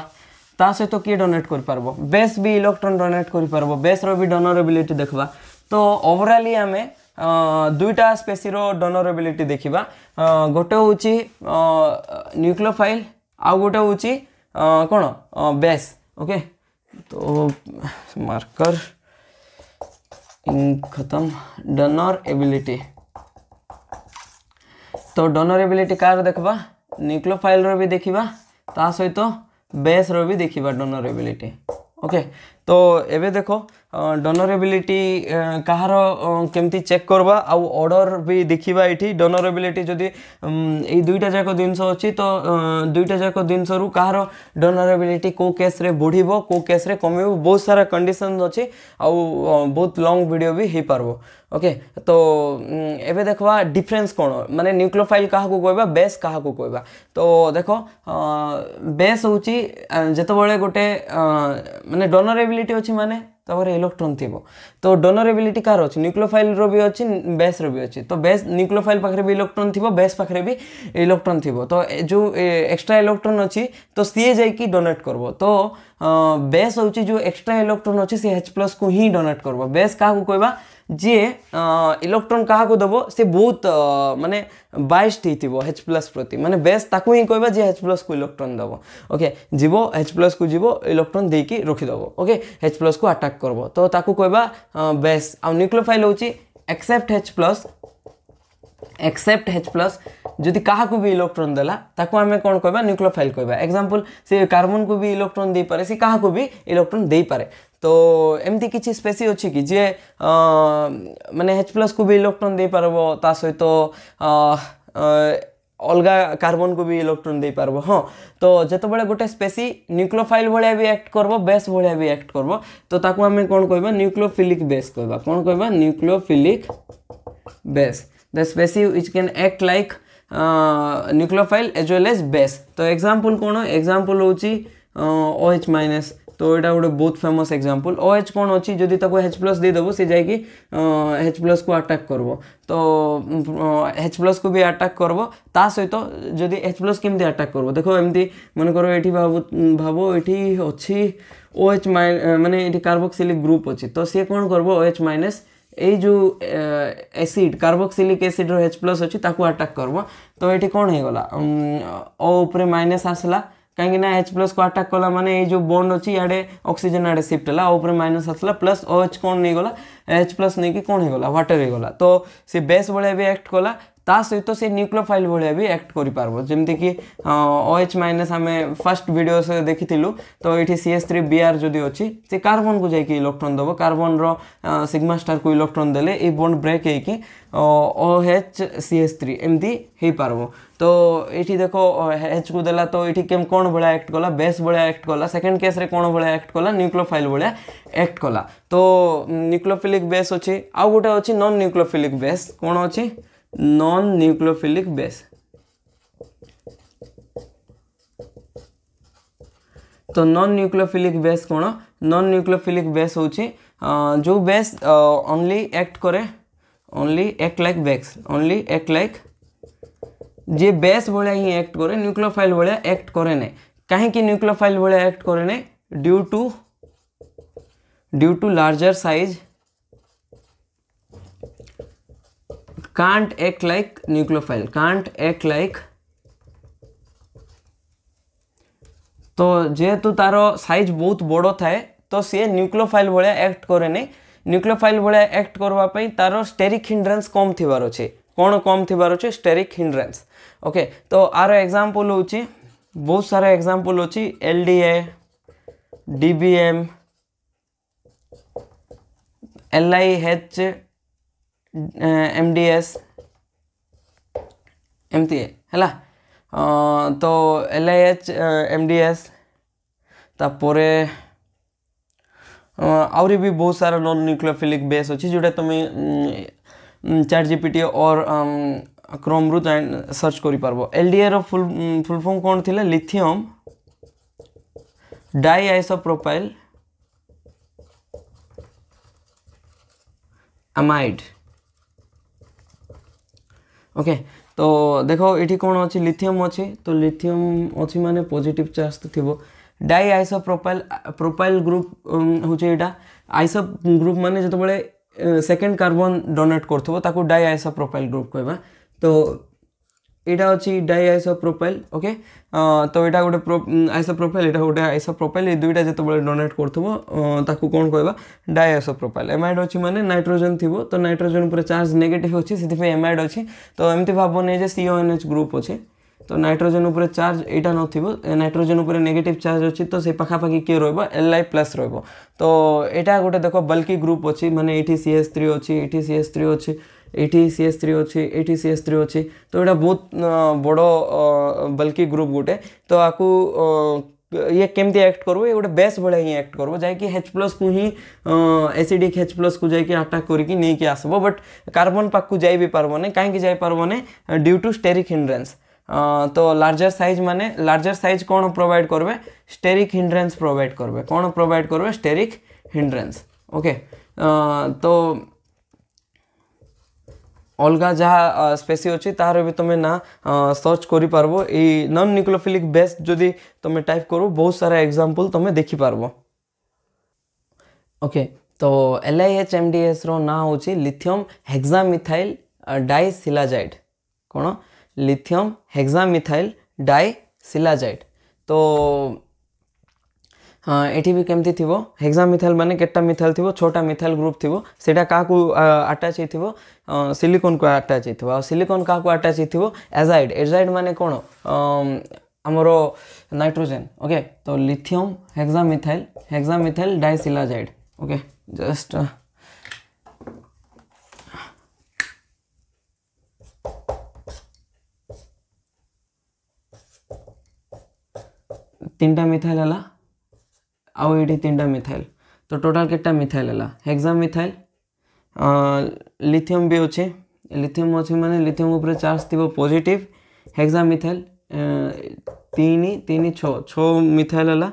ता सहित किए डोनेट करि पारबो बेस भी इलेक्ट्रॉन डोनेट करि पारबो बेस रो भी डोनर एबिलिटी देखबा। तो ओवरऑली आमे दुईटा स्पेसी रो डोनर एबिलिटी देखिबा गोटे होची न्यूक्लियोफाइल आ गोटे होची कौन बेस। ओके तो मार्कर खत्म डोनर एबिलिटी। तो डोनर एबिलिटी कार देखबा न्यूक्लियोफाइल रो भी देखिबा ता सहित बेस रो भी देखिबा डोनर एबिलिटी। ओके तो एबे देखो डोनर एबिलिटी कहार केमती चेक करबा आउ ऑर्डर भी देखिबा एठी डोनर एबिलिटी जदी ए दुईटा जाक जिंस अछि तो दुईटा जाक जिंस रु कहार डोनर एबिलिटी को केस रे बढ़िबो को केस रे कमिबो बहुत सारा कंडीशन अछि आउ बहुत लॉन्ग वीडियो भी हे पारबो। ओके तो एबे देखबा डिफरेंस कोन माने न्यूक्लियोफाइल कहा को कहबा बेस कहा को कहबा। तो देखो बेस होची जते बळे गोटे माने डोनर एबिलिटी अछि माने तबर इलेक्ट्रॉन थिबो तो डोनर एबिलिटी कार अछि न्यूक्लियोफाइल रो भी अछि बेस रो भी अछि। तो बेस न्यूक्लियोफाइल पाखरे भी इलेक्ट्रॉन थिबो बेस पाखरे भी इलेक्ट्रॉन थिबो तो जो एक्स्ट्रा इलेक्ट्रॉन अछि तो सीए जाई की डोनेट करबो। तो बेस होची जो एक्स्ट्रा इलेक्ट्रॉन अछि से H+ को ही डोनेट करबो। बेस का को कहबा जे इलेक्ट्रॉन कहा को दबो से बहुत माने बाइस्ड हिथिबो H+ प्रति माने बेस ताकू ही कहबा जे H+ को इलेक्ट्रॉन दबो। ओके जीवो H+ को जीवो इलेक्ट्रॉन देकी रखि दबो। ओके H+ को अटैक करबो तो ताकू कहबा बेस। आ न्यूक्लियोफाइल होची एक्सेप्ट H+ जदि कहा को भी इलेक्ट्रॉन देला ताकू हमें कौन कहबा न्यूक्लियोफाइल कहबा। एग्जांपल से कार्बन को भी इलेक्ट्रॉन दे पारे से कहा को भी इलेक्ट्रॉन दे पारे। तो एमती किछि स्पेसी अछि कि जे माने H+ को भी इलेक्ट्रॉन दे पारबो ता सहित अलगा कार्बन को भी इलेक्ट्रॉन दे पारबो। हाँ तो जते बळे गोटे स्पेसी न्यूक्लियोफाइल भलिया भी एक्ट करबो बेस भलिया भी एक्ट करबो तो ताकू हमें कोन कहबा न्यूक्लियोफिलिक बेस कहबा। कोन कहबा nucleophilic base the species which can act like nucleophile as well as base. तो एग्जांपल कोन एग्जांपल होची OH- तो एटा गोटे बहुत फेमस एग्जांपल OH कोन अछि जदि ताको H+ दे देबो से जाय कि H+ को अटैक करबो तो H+ को भी अटैक करबो ता सहित जदि H+ केमती अटैक करबो देखो एमती मन करो एठी भाबो एठी अछि OH- माने एठी कार्बोक्सिलिक ग्रुप अछि तो से कोन करबो OH- ए जो एसिड कार्बोक्सिलिक एसिड रो H+ अछि ताको अटैक करबो तो एठी कोन हे गला O ऊपर माइनस आसला कहीं ना H+ को अटैक कला माने ये जो बॉन्ड अच्छी याडे ऑक्सीजन आडे शिफ्ट हला ऊपर माइनस आसला प्लस OH कोन नहीं गला H+ नहीं कि कोन हे गला वाटर हे गला तो से बेस भले भी एक्ट कला ता सहित तो से न्यूक्लियोफाइल भले भी एक्ट करि पारबो। जेमति कि OH- हमें फर्स्ट वीडियो से देखिथिलु तो एठी CH3Br जदि अछि से कार्बन को जाय कि इलेक्ट्रॉन दबो कार्बन रो सिग्मा स्टार को इलेक्ट्रॉन देले ए बॉन्ड ब्रेक हे कि OH एमती हे पारबो। तो एठी देखो H को देला तो एठी केम कोन बळा एक्ट कला बेस बळा एक्ट कला सेकंड केस रे कोन बळा एक्ट कला न्यूक्लियोफाइल बळा एक्ट कला। तो न्यूक्लियोफिलिक बेस अछि आ गोटे अछि नॉन न्यूक्लियोफिलिक बेस कोन अछि नॉन न्यूक्लियोफिलिक बेस। तो नॉन न्यूक्लियोफिलिक बेस कोन नॉन न्यूक्लियोफिलिक बेस होछि जो बेस ओनली एक्ट करे only act like base only act like जे बेस भलिया ही एक्ट करे न्यूक्लियोफाइल भलिया एक्ट करे नै काहे कि न्यूक्लियोफाइल भलिया एक्ट करे नै due to larger size can't act like nucleophile can't act like तो जेहेतु तारो साइज बहुत बड़ो थाए तो सी न्यूक्लियोफाइल भलिया एक्ट करे नै न्यूक्लियोफाइल भलिया एक्ट करबा पई तारो स्टेरिक हिंड्रेंस कम थिबार अछि कोन कम थिबार अछि स्टेरिक हिंड्रेंस। ओके तो आरो एग्जांपल होछि बहुत सारा एग्जांपल होछि LDA DBM LIH MDS एमती है तो LIH MDS तापरे आउरी भी बहुत सारा नॉन न्यूक्लियोफिलिक बेस अच्छी जोटा तुम्हें चैट जीपीटी और क्रोम रु सर्च करि पारबो। एलडीआर रो फुल फॉर्म कोन थिला lithium di isopropyl amide. Okay तो देखो ये कौन अच्छी लिथियम अच्छी तो लिथियम अच्छी माने पॉजिटिव चार्ज तो थी डाई आइसोप्रोपाइल प्रोपाइल ग्रुप हूँ यहाँ आइसो ग्रुप माने जो बड़े सेकेंड कार्बन डोनेट कर डाई आइसोप्रोपाइल ग्रुप कहवा। तो यहाँ अच्छी डाई आइसोप्रोपाइल ओके तो यहाँ गोटे आइसोप्रोपाइल यहाँ गोटे आइसोप्रोपाइल ये दुईटा जो डोनेट कर कौन कहवा डाई आइसोप्रोपाइल। एमाइड अच्छी माने नाइट्रोजन थी तो नाइट्रोजन पर चार्ज नेगेटिव अच्छी से एमाइड अच्छी। तो एमती भावनी जे CONH ग्रुप अच्छे तो नाइट्रोजन उपर चार्ज यहाँ न नाइट्रोजन उपर नेगेटिव चार्ज अच्छी तो से पाखापाखि किए Li प्लस रो। तो यहाँ गोटे देख बल्कि ग्रुप अच्छी माने ये CH3 अच्छी ये CH3 अच्छी ये CH3 अच्छी ये CH3 अच्छी तो यहाँ बहुत बड़ बल्कि ग्रुप गोटे। तो आपको ये केमती एक्ट करबो ये गोटे बेस भाया ही एक्ट करबो जाकि H+ को ही एसिडिक H+ को जाकि अटैक करके नहीं कि आसबो बट कार्बन पाक को जाई भी पारबो ने कहीं जाई पारबो ने ड्यू टू स्टेरिक हिंड्रेंस। तो लार्जर साइज माने लार्जर साइज कौन प्रोवाइड करबे स्टेरिक हिंड्रेंस प्रोवाइड करबे कौन प्रोवाइड करबे स्टेरिक हिंड्रेंस। ओके तो अलगा जहाँ स्पेसी अच्छी तार भी तुम्हें ना सर्च करि पारबो ये नॉन न्यूक्लियोफिलिक बेस जदि तुम्हें टाइप करो बहुत सारा एग्जांपल तुम्हें देखि पारबो। ओके तो LiHMDS रो ना होची लिथियम हेक्सामिथाइल डाइसिलाजाइड कौन लिथियम हेक्सामिथाइल डाइसिलाजाइड। तो हाँ ये भी केमती थी हेक्सामिथाइल माने केटा मिथाइल थी छोटा मिथाइल ग्रुप थी सेटा क्या अटैच हो सिलिकॉन को अटैच हो सिलिकॉन क्या अटैच हो एजाइड एजाइड माने कौन आमर नाइट्रोजन। ओके तो लिथियम हेक्सामिथाइल डाइसिलाजाइड। ओके जस्ट तीनटा मिथाइल है आउ ये तीनटा मिथाइल तो टोटाल केटा मिथाइल है हेक्सामिथाइल लिथियम भी अच्छे लिथियम अच्छे माने लिथियम ऊपर चार्ज थी पॉजिटिव हेक्सामिथाइल 3 6 मिथाइल है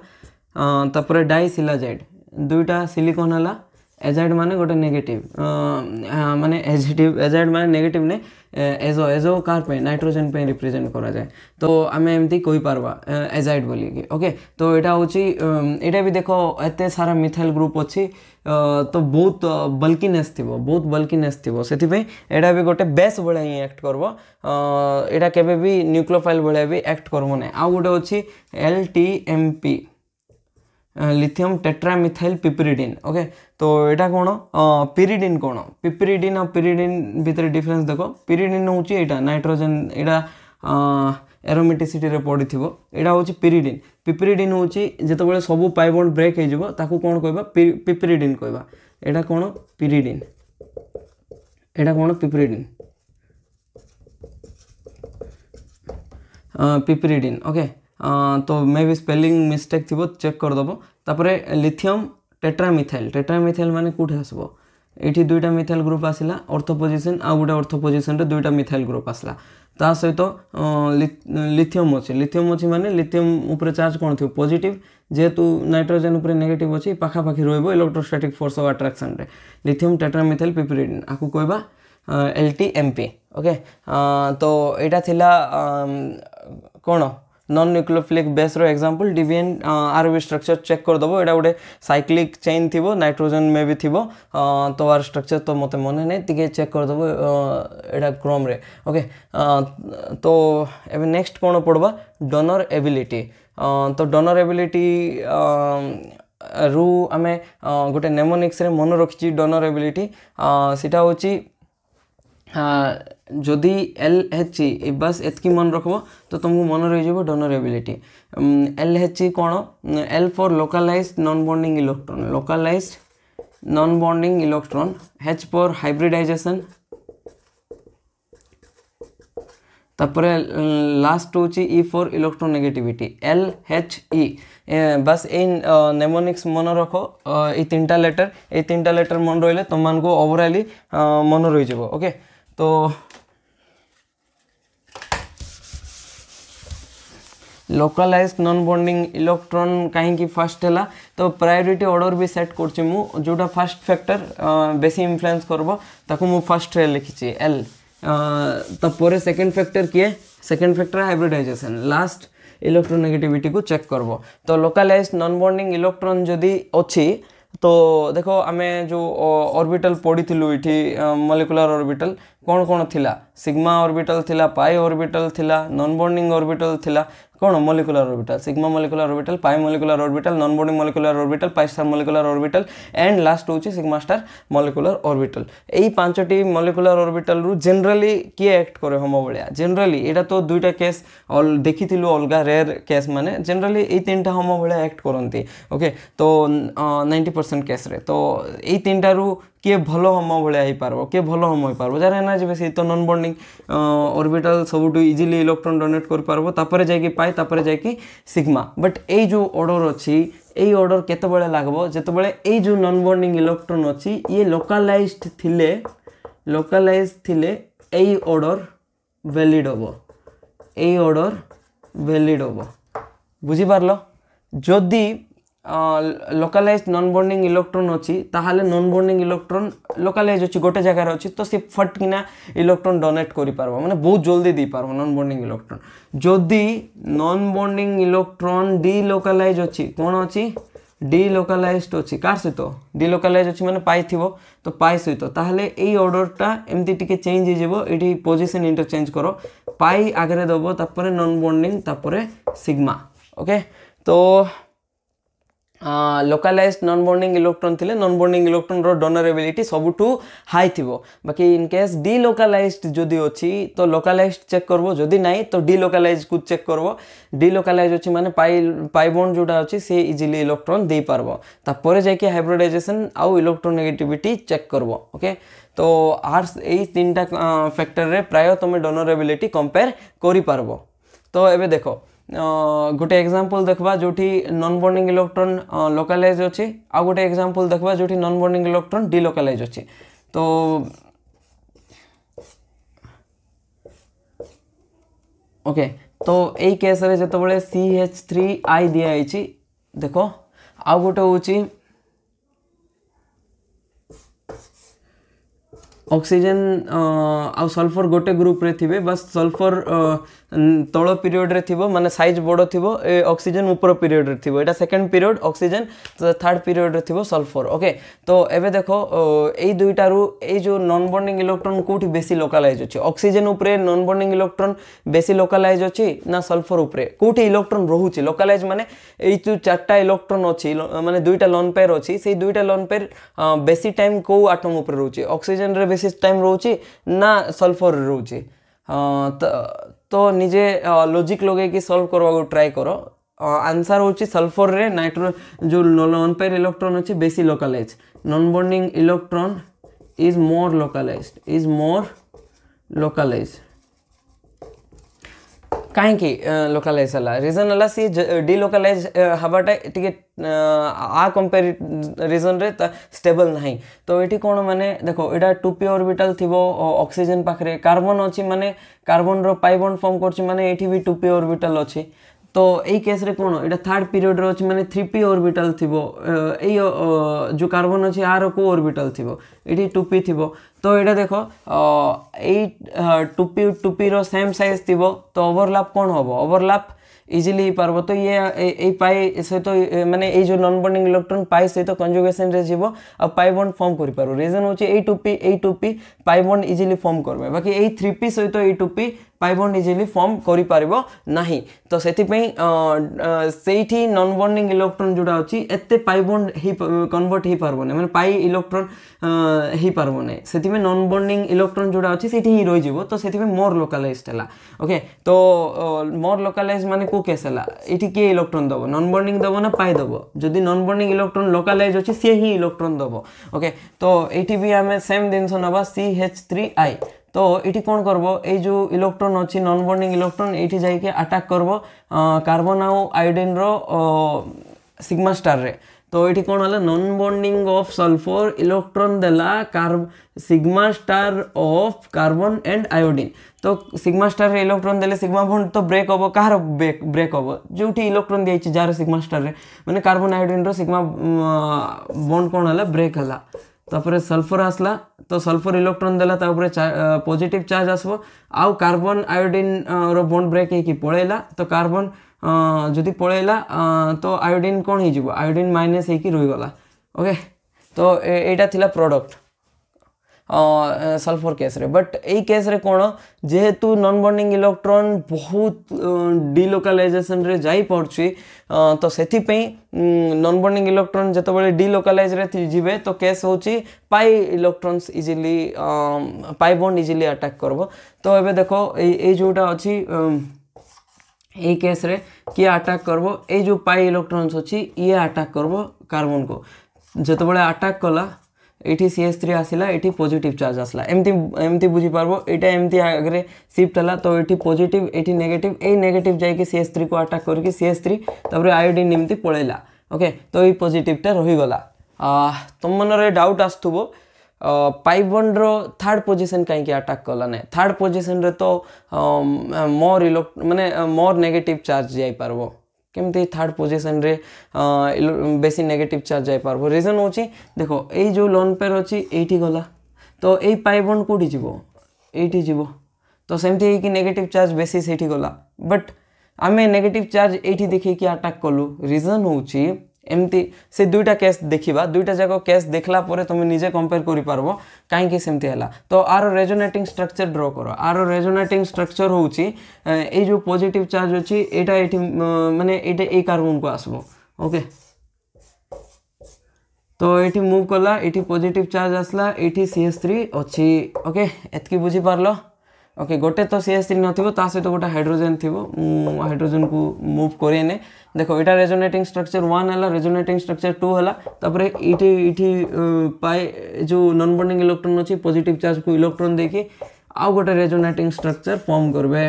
तापर डाइसिलाजाइड दुईटा सिलिकॉन है एजाइड माने गोटे नेगेटिव माने एजाइड माने नेगेटिव ने एजो एजो कार पे नाइट्रोजन पे रिप्रेजेंट करा जाए तो आम एमती कही पारबा एजाइड बोलिकी। ओके तो यहाँ हूँ यहाँ भी देख एत सारा मिथाइल ग्रुप अच्छी तो बहुत बल्किनेस थी से यहाँ भी गोटे बेस भाया ही एक्ट करब यहाँ केबे भी न्यूक्लियोफाइल भाया भी एक्ट करब ना। आउ गोटे अच्छी LTMP लिथियम टेट्रामिथाइल पिपरिडिन। ओके तो यहाँ कौन पिरिडिन कौन पिपरिडिन और पिरिडिन भितर डिफरेंस देख पिरिडिन हूँ यहाँ नाइट्रोजन यहाँ एरोमेटिसिटी रे पड़ी थी यहाँ हूँ पिरिडिन पिपरिडिन हूँ जो सब पाइबॉन्ड ब्रेक हो कौन कहवा पिपरिडिन कहवा यहाँ कौन पिरिडिन यहाँ कौन पिपरिडिन पिपरिडिन। ओके तो मे भी स्पेलिंग मिस्टेक थी चेक करदेव। तापर लिथियम टेट्रामिथाइल माने कौट आसब ये दुईटा मिथाइल ग्रुप आसला ऑर्थो पोजिशन आ गोटे ऑर्थो पोजिशन रे दुईटा मिथाइल ग्रुप आसला ता सहित लिथियम अच्छी माने लिथियम ऊपर चार्ज कौन थी पॉजिटिव जेहेतु नाइट्रोजन ऊपर नेगेटिव अच्छी पाखापाखि रही इलेक्ट्रोस्टैटिक फोर्स ऑफ अट्रैक्शन रे लिथियम टेट्रामिथाइल पिपरिडिन आपको कहवा LTMP। ओके तो यहाँ थिला कौन नॉन न्यूक्लियोफिलिक बेस रो एग्जांपल डिवीएन आर स्ट्रक्चर चेक कर दबो यहाँ गोटे साइक्लिक चेन थी नाइट्रोजन में भी थी तो आर स्ट्रक्चर तो मत मन नहीं टी चेक कर दबो यहाँ क्रोम रे। ओके तो एबे नेक्स्ट कौन पड़वा डोनर एबिलिटी। तो डोनर एबिलिटी रु आमे गोटे नेमोनिक्स रे मन रखी डोनर एबिलिटी सीटा होची जदि LHE बस एतकी मन रखब तो तुमको मन रही डोनर एबिलिटी। LHE कौन L for localised non bonding electron localised non bonding electron H for hybridisation तापरे लास्ट होची ई फॉर इलेक्ट्रोनेगेटिविटी LHE बस ए नेमोनिक्स मन रख ये तीनटा लेटर मन रही तुम मान को ओवरऑली मन रही जाव ओके। तो लोकलाइज नॉन बॉन्डिंग इलेक्ट्रॉन कहीं फर्स्ट है तो प्रायोरिटी ऑर्डर भी सेट करछि मु जोटा फर्स्ट फैक्टर बेसी इन्फ्लुएंस करबो ताको मु फर्स्ट रे लिखिछि L तापर सेकंड फैक्टर किए second factor hybridisation last electronegativity को चेक करबो। तो लोकलाइज नॉन बॉन्डिंग इलेक्ट्रॉन जदि अछि तो देखो आमे जो ऑर्बिटल पढ़ी इठी मॉलिक्यूलर ऑर्बिटल कौन कौन थिला सिग्मा ऑर्बिटल थिला पाई ऑर्बिटल थिला नॉन बॉन्डिंग ऑर्बिटल थिला कौन molecular orbital sigma molecular orbital pi molecular orbital non bonding molecular orbital pi star molecular orbital and last होची सिग्मा स्टार मॉलिक्यूलर ऑर्बिटल। एई पांचटी molecular orbital रु generally किए act करे होमो भलिया generally एटा तो दुईटा case देखिथिलु अलगा rare case माने जनरली एई तीनटा होमो भलिया act करंती okay. तो 90% केस रे तो एई तीनटा रु किए भल होम भाया हो पार किए भल होम हो पार जार एनर्जी बेसी तो नॉन बॉन्डिंग ऑर्बिटल सब इजिली इलेक्ट्रॉन डोनेट कर पारबो तापर जाकी पाई तापर जाकी सिग्मा बट ए जो ऑर्डर अच्छी यही ऑर्डर केतबेले लागबो जेतबेले ए जो नॉन बॉन्डिंग इलेक्ट्रॉन अच्छी ये लोकलाइज्ड थिले एई ऑर्डर वैलिड होबो एई ऑर्डर वैलिड होबो बुझी पारलो। जदि लोकलाइज नॉन बॉन्डिंग इलेक्ट्रॉन अच्छी ताहाले नॉन बॉन्डिंग इलेक्ट्रॉन लोकलाइज अच्छी गोटे जगार अच्छी तो सी फटकिना इलेक्ट्रॉन डोनेट करि पारबो माने बहुत जल्दी दी पारबो नॉन बॉन्डिंग इलेक्ट्रॉन। जदि नॉन बॉन्डिंग इलेक्ट्रॉन डीलोकलाइज अच्छी कौन अच्छी डीलोकलाइज्ड अच्छी कार सहित डीलोकलाइज अच्छी माने पाई थिबो तो पाई सहित ताहाले एई ऑर्डरटा एमती टिके चेंज हो जिवो एठी पोजीशन इंटरचेंज करो पाई आगे दबो तापरे नॉन बॉन्डिंग तापरे सिग्मा ओके। तो लोकलाइज्ड नॉन बॉन्डिंग इलेक्ट्रॉन थिले नॉन बॉन्डिंग इलेक्ट्रॉन रो डोनरेबिलिटी सबुठू हाई थिबो बाकी इन केस डीलोकलाइज्ड जदि अछि तो लोकलाइज्ड चेक करबो जदि नाही तो डीलोकलाइज्ड को चेक करबो डीलोकलाइज अछि माने पाई बॉन्ड जोटा अछि से इजीली इलेक्ट्रॉन दे पारबो तापर जाय कि हाइब्रिडाइजेशन आउ इलेक्ट्रोनेगेटिविटी चेक करबो ओके। तो आर्स एई तीनटा फैक्टर रे प्राय तमे डोनरेबिलिटी कंपेयर करि पारबो। तो एबे देखो गोटे एग्जांपल देखबा जोठी नॉन बॉन्डिंग इलेक्ट्रॉन लोकलाइज अछि आ गोटे एग्जांपल देखबा जोठी नॉन बॉन्डिंग इलेक्ट्रॉन डीलोकलाइज अछि। तो ओके तो एई केस रे जतबेले CH3I दिया आइछि देखो आ गोटे होछि ऑक्सीजन आ सल्फर गोटे ग्रुप रे थिबे बस सल्फर तଳ पीरियड रे थिबो माने साइज बड़ो थिबो ऑक्सीजन ऊपर पीरियड रे थिबो एटा second period oxygen third period रे थिबो सल्फर ओके। तो एबे देखो एई दुईटा रु एई जो नॉन बॉन्डिंग इलेक्ट्रॉन कोठी बेसी लोकलाइज अछि ऑक्सीजन ऊपर नॉन बॉन्डिंग इलेक्ट्रॉन बेसी लोकलाइज अछि ना सल्फर ऊपर कोठी इलेक्ट्रॉन रहूची लोकलाइज माने एई जो चारटा इलेक्ट्रॉन अछि माने दुईटा लोन पेयर अछि सेई दुईटा लोन पेयर बेसी टाइम को एटम ऊपर रहूची ऑक्सीजन रे बेसी टाइम रहूची ना सल्फर रे रहूची तो निजे लॉजिक लगे कि सॉल्व करवा को ट्राई करो आंसर होची सल्फर रे नाइट्रो जो नॉन पेयर इलेक्ट्रॉन अछि बेसी localise non bonding electron is more localise कहीं लोकलाइज हला रीजन हला सी डीलोकलाइज हबाटा टिके आ कंपैरिजन रे स्टेबल नहीं। तो एठी कोन माने देखो एटा 2p ऑर्बिटल थिबो ऑक्सीजन पाखरे कार्बन अछि माने कार्बन रो पाई बॉन्ड फॉर्म करछि माने एठी भी 2p ऑर्बिटल अछि। तो एई केस रे कोन एटा थर्ड पीरियड रो अछि माने 3p ऑर्बिटल थिबो एई जो कार्बन अछि आरो को ऑर्बिटल थिबो एठी 2p थिबो। तो एटा देखो एई 2p रो सेम साइज थिबो तो ओवरलैप कोन होबो ओवरलैप इजीली पारबो। तो ये पाई सहित तो माने ये जो नॉन बॉन्डिंग इलेक्ट्रॉन पाई सहित कंजुगेशन रे जीवो आ पाई बॉन्ड फॉर्म करि पारो रीजन होची ए 2p pi bond easily form करबे बाकी ए 3p सहित ए 2p pi bond easily form करि पारिबो नाही। तो सेति पई सेठी नॉन बॉन्डिंग इलेक्ट्रॉन जोडा अछि एते पाई बॉन्ड ही कन्वर्ट ही पारबो नै माने पाई इलेक्ट्रॉन ही पारबो नै सेति में नॉन बॉन्डिंग इलेक्ट्रॉन जोडा अछि सेठी ही रहि जीवो। तो सेति में मोर लोकलाइज्ड हला ओके। तो मोर लोकलाइज्ड माने को केस हला एठी के इलेक्ट्रॉन दबो नॉन बॉन्डिंग दबो ना पाई दबो जदी नॉन बॉन्डिंग इलेक्ट्रॉन लोकलाइज अछि से ही इलेक्ट्रॉन दबो ओके। तो एठी भी हमें सेम दिनस नबा CH3I तो ये कौन करबो ए जो इलेक्ट्रॉन अच्छी नॉन बॉन्डिंग इलेक्ट्रॉन ये जाइए अटैक करबो कार्बन आउ आयोडीन रो सिग्मा स्टार रे। तो ये कौन है non bonding of sulphur electron देला sigma star of carbon and iodine. तो सिग्मा स्टार रे इलेक्ट्रॉन देले सिग्मा बॉन्ड तो ब्रेक हम कहार ब्रेक हम जो इलेक्ट्रॉन दिखाई जार सिग्मा स्टार रे माने कार्बन आयोडीन रो सिग्मा बॉन्ड कौन है ब्रेक है। तापर सल्फर आसला तो सल्फर इलेक्ट्रॉन देला तापर पॉजिटिव चार्ज आसबो आउ कार्बन आयोडीन रो बॉन्ड ब्रेक है कि पळेला तो कार्बन जदि पळेला तो आयोडीन कौन हो आयोडीन माइनस है कि रही गला। ओके तो एटा थिला प्रोडक्ट सल्फर केस रे। बट यही केस रे कौन जेहेतु नॉन बॉन्डिंग इलेक्ट्रॉन बहुत डिलोकालाइजेशन रे जाई पड़छी तो सेथि पे नॉन बॉन्डिंग इलेक्ट्रॉन जते बळे डिलोकालाइज रे जिवे तो केस होची pi electrons easily pi bond easily attack करबो। तो एबे देखो ए जोटा अछि ए केस रे किए अटैक करबो ए जो पाई इलेक्ट्रॉन्स अछि ये अटैक करबो कार्बन को जते बळे अटैक कला एटी CH3 आसला एटी पॉजिटिव चार्ज आसला एमती एमती बुझी पारबो एटा एमती आगे शिफ्ट हला तो एटी पॉजिटिव एटी नेगेटिव ए नेगेटिव जाके CH3 को अटैक करके CH3 तापर आयोडीन एमती पळेला। ओके तो ये पॉजिटिवटा रही गला। तुम मन रे डाउट आस्तुबो पाई बॉन्ड रो थर्ड पोजीशन कहीं अटैक कला ने थर्ड पोजीशन रे तो मोर माने मोर नेगेटिव चार्ज जाई पारबो केमती थर्ड पोजीशन रे बेसी नेगेटिव चार्ज जाई पारबो। रीजन होची देखो ए जो लोन पेयर अछि एठी गला तो ए पाई बॉन्ड कोठी जीवो एठी जीवो तो सेमती कि नेगेटिव चार्ज बेसी सेठी गला बट आमे नेगेटिव चार्ज एठी देखि कि अटैक कलु। रीजन होची एमती से दुईटा केस देखिबा दुईटा जाको केस देखला परे तुम निजे कंपेयर करि पारबो काहे कि सेमती हला। तो आरो रेजोनेटिंग स्ट्रक्चर ड्रॉ करो आरो रेजोनेटिंग स्ट्रक्चर होची ए जो पॉजिटिव चार्ज अछि एटा एठी माने एटा ए कार्बन को आसबो। ओके तो एठी मूव कला एठी पॉजिटिव चार्ज आसला एठी CH3 अछि। ओके एतकी बुझी पारलो। ओके गोटे तो CH3 नथिबो ता सहित गोटे हाइड्रोजन थिबो हाइड्रोजन को मूव करेने देखो एटा रेजोनेटिंग स्ट्रक्चर 1 हला रेजोनेटिंग स्ट्रक्चर 2 हला तापर इठी पाई जो नॉन बॉन्डिंग इलेक्ट्रॉन अछि पॉजिटिव चार्ज को इलेक्ट्रॉन देके आ गोटे रेजोनेटिंग स्ट्रक्चर फॉर्म करबे